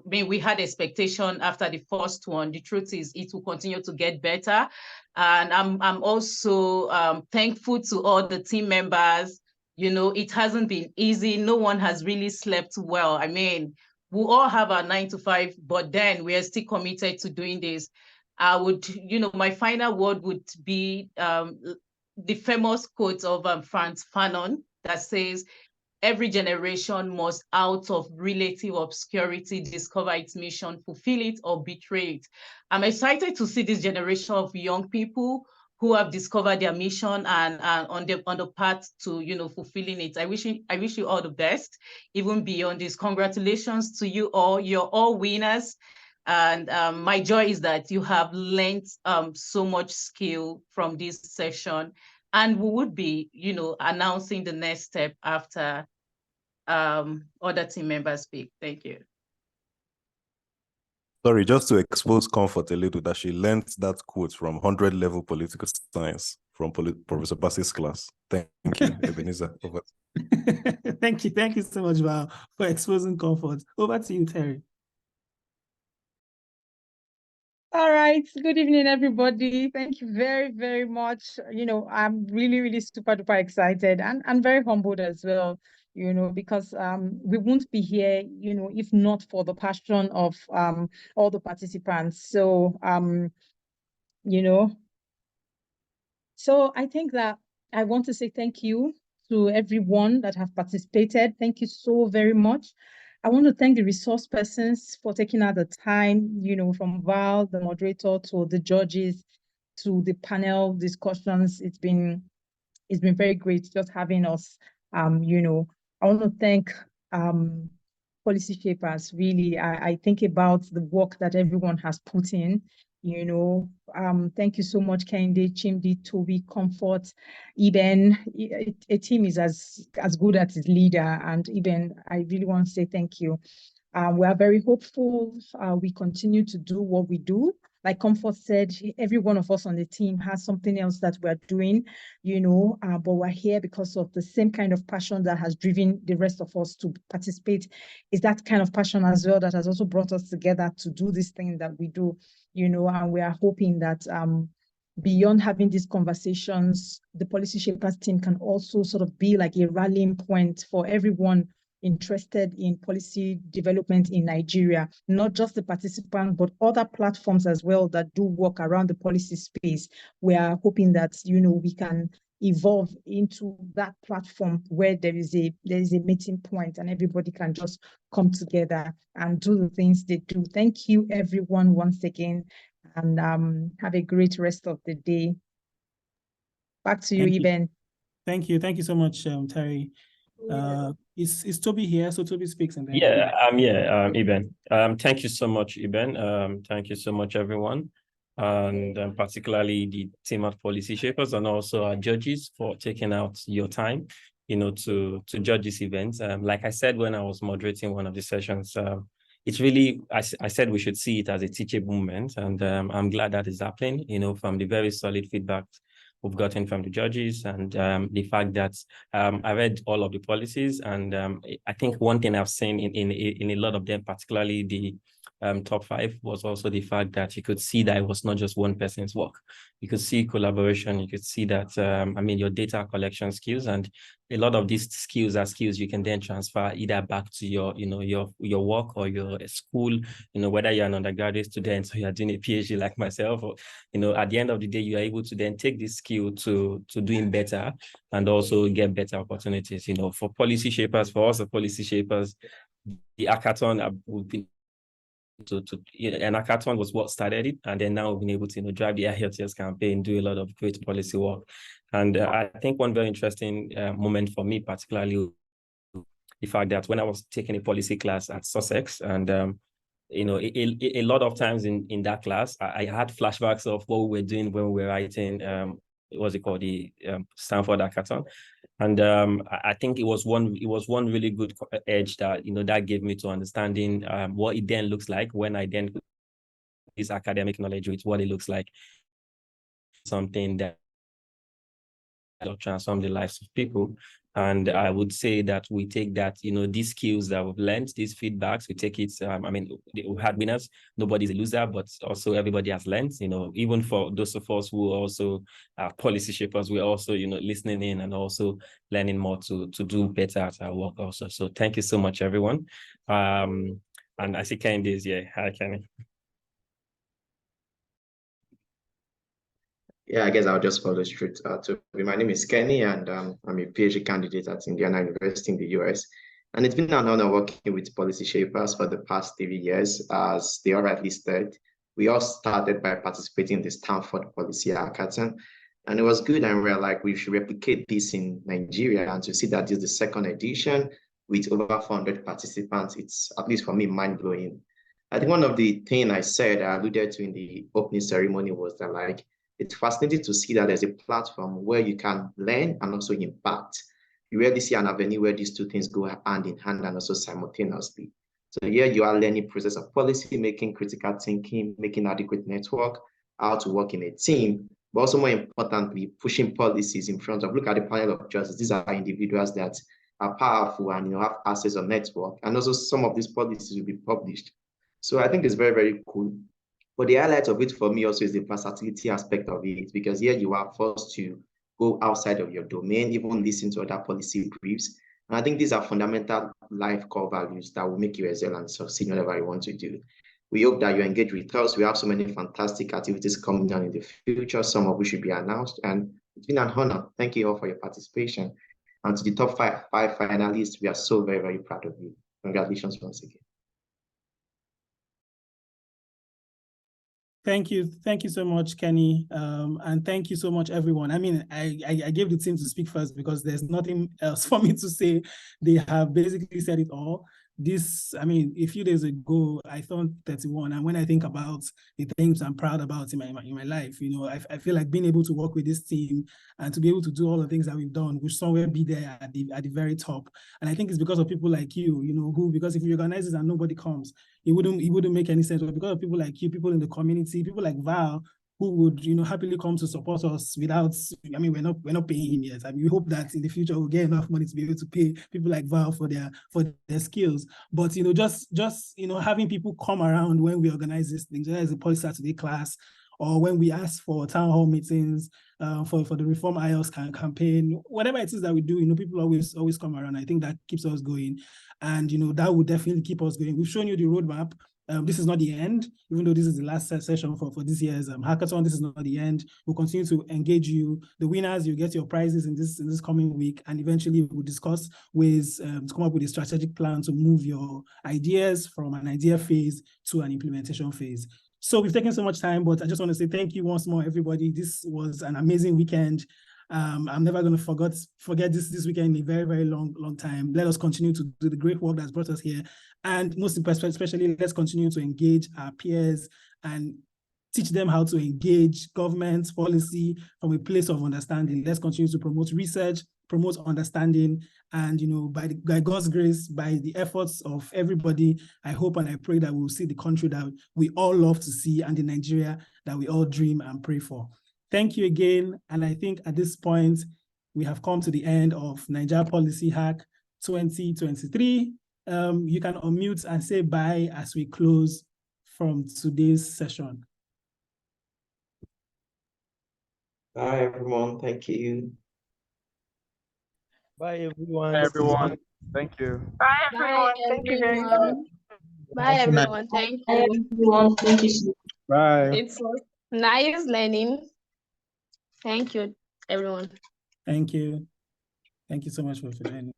we had expectation after the first one. The truth is it will continue to get better. And I'm also thankful to all the team members. It hasn't been easy. No one has really slept well. We all have our 9 to 5, but then we are still committed to doing this. I would, my final word would be the famous quote of Frantz Fanon that says, every generation must out of relative obscurity discover its mission, fulfill it or betray it. I'm excited to see this generation of young people who have discovered their mission and on the path to fulfilling it. I wish you all the best. Even beyond this, congratulations to you all. You're all winners. And my joy is that you have learned so much skill from this session, and we would be, announcing the next step after other team members speak. Thank you. Sorry, just to expose Comfort a little, that she learned that quote from 100 level political science from Professor Bassey's class. Thank you, Ebenezer. Over. Thank you so much, Val, for exposing Comfort. Over to you, Terry. All right. Good evening, everybody. Thank you very, very much. I'm really, really super duper excited and very humbled as well, because we won't be here, if not for the passion of all the participants. So, so I think that I want to say thank you to everyone that have participated. Thank you so very much. I want to thank the resource persons for taking out the time, from Val, the moderator, to the judges, to the panel discussions. It's been very great just having us. I want to thank policy shapers. Really, I think about the work that everyone has put in. Thank you so much, Kende, Chimdi, Toby, Comfort, Eben. A team is as good as its leader, and Eben, I really want to say thank you. We are very hopeful. We continue to do what we do. Like Comfort said, every one of us on the team has something else that we're doing, but we're here because of the same kind of passion that has driven the rest of us to participate. Is that kind of passion as well that has also brought us together to do this thing that we do, and we are hoping that beyond having these conversations, the policy shapers team can also sort of be like a rallying point for everyone interested in policy development in Nigeria, not just the participants, but other platforms as well that do work around the policy space. We are hoping that, we can evolve into that platform where there is a meeting point and everybody can just come together and do the things they do. Thank you, everyone, once again, and have a great rest of the day. Back to you, Eben. Thank you so much, Terry. Is Toby here? So Toby speaks and then. Yeah, I'm here, Eben. Thank you so much, Eben. Thank you so much, everyone. And particularly the team of policy shapers and also our judges for taking out your time, to judge this event. Like I said, when I was moderating one of the sessions, it's really, I said we should see it as a teachable moment. And I'm glad that is happening, from the very solid feedback we've gotten from the judges and the fact that I read all of the policies, and I think one thing I've seen in a lot of them, particularly the top 5, was also the fact that you could see that it was not just one person's work. You could see collaboration. You could see that, your data collection skills, and a lot of these skills are skills you can then transfer either back to your work or your school, whether you're an undergraduate student or you're doing a PhD like myself, or, at the end of the day, you are able to then take this skill to doing better and also get better opportunities, for policy shapers, for us, the policy shapers, the hackathon, we've been an hackathon was what started it, and then now we've been able to drive the IELTS campaign, do a lot of great policy work. And I think one very interesting moment for me, particularly the fact that when I was taking a policy class at Sussex, and a lot of times in that class, I had flashbacks of what we were doing when we were writing what's it called, the Stanford Hackathon. And I think it was one really good edge that that gave me to understanding what it then looks like when I then put this academic knowledge with what it looks like, something that will transform the lives of people. And I would say that we take that, these skills that we've learned, these feedbacks, we take it. I mean, we had winners, nobody's a loser, but also everybody has learned, even for those of us who also are policy shapers, we're also, listening in and also learning more to do better at our work also. So thank you so much, everyone. And I see Kenny is here. Hi, Kenny. Yeah, I guess I'll just follow straight to my name is Kenny, and I'm a PhD candidate at Indiana University in the US. And it's been an honor working with policy shapers for the past 3 years. As they all rightly said, we all started by participating in the Stanford Policy Hackathon. And it was good, and we're like, we should replicate this in Nigeria. And to see that this is the second edition with over 400 participants, it's, at least for me, mind-blowing. I think one of the things I alluded to in the opening ceremony was that, it's fascinating to see that there's a platform where you can learn and also impact. You rarely see an avenue where these two things go hand in hand and also simultaneously. So here you are learning process of policy making, critical thinking, making adequate network, how to work in a team, but also more importantly, pushing policies in front of, look at the panel of judges. These are individuals that are powerful and have access to network. And also some of these policies will be published. So I think it's very, very cool. But the highlight of it for me also is the versatility aspect of it, because here you are forced to go outside of your domain, even listen to other policy briefs. And I think these are fundamental life core values that will make you excel and succeed in whatever you want to do. We hope that you engage with us. We have so many fantastic activities coming down in the future, some of which should be announced. And it's been an honor. Thank you all for your participation. And to the top five finalists, we are so very, very proud of you. Congratulations once again. Thank you so much, Kenny, and thank you so much, everyone. I mean, I gave the team to speak first because there's nothing else for me to say. They have basically said it all. A few days ago, I turned 31, and when I think about the things I'm proud about in my life, I feel like being able to work with this team and to be able to do all the things that we've done, will somewhere be there at the very top. And I think it's because of people like you, because if you organize it and nobody comes, it wouldn't make any sense. But because of people like you, people in the community, people like Val, who would happily come to support us without, we're not paying him yet. We hope that in the future we'll get enough money to be able to pay people like Val for their skills. But just having people come around when we organize these things, whether it's a Policy Saturday class or when we ask for town hall meetings, for the Reform IELTS campaign, whatever it is that we do, people always come around. I think that keeps us going, and that would definitely keep us going. We've shown you the roadmap. This is not the end, even though this is the last session for this year's hackathon. This is not the end. We'll continue to engage you. The winners, you get your prizes in this coming week, and eventually we'll discuss ways to come up with a strategic plan to move your ideas from an idea phase to an implementation phase. So we've taken so much time, but I just want to say thank you once more, everybody. This was an amazing weekend. I'm never going to forget this weekend in a very, very long time. Let us continue to do the great work that's brought us here. And most especially, let's continue to engage our peers and teach them how to engage government policy from a place of understanding. Let's continue to promote research, promote understanding, and by God's grace, by the efforts of everybody, I hope and I pray that we'll see the country that we all love to see and the Nigeria that we all dream and pray for. Thank you again. And I think at this point, we have come to the end of Naija Policy Hack 2023. You can unmute and say bye as we close from today's session. Bye, everyone. Thank you. Bye, everyone. Bye, everyone. Thank you. Bye, everyone. Thank you very much. Bye, everyone. Thank you. Bye, everyone. Thank you. Bye. It's nice learning. Thank you, everyone. Thank you. Thank you so much for joining.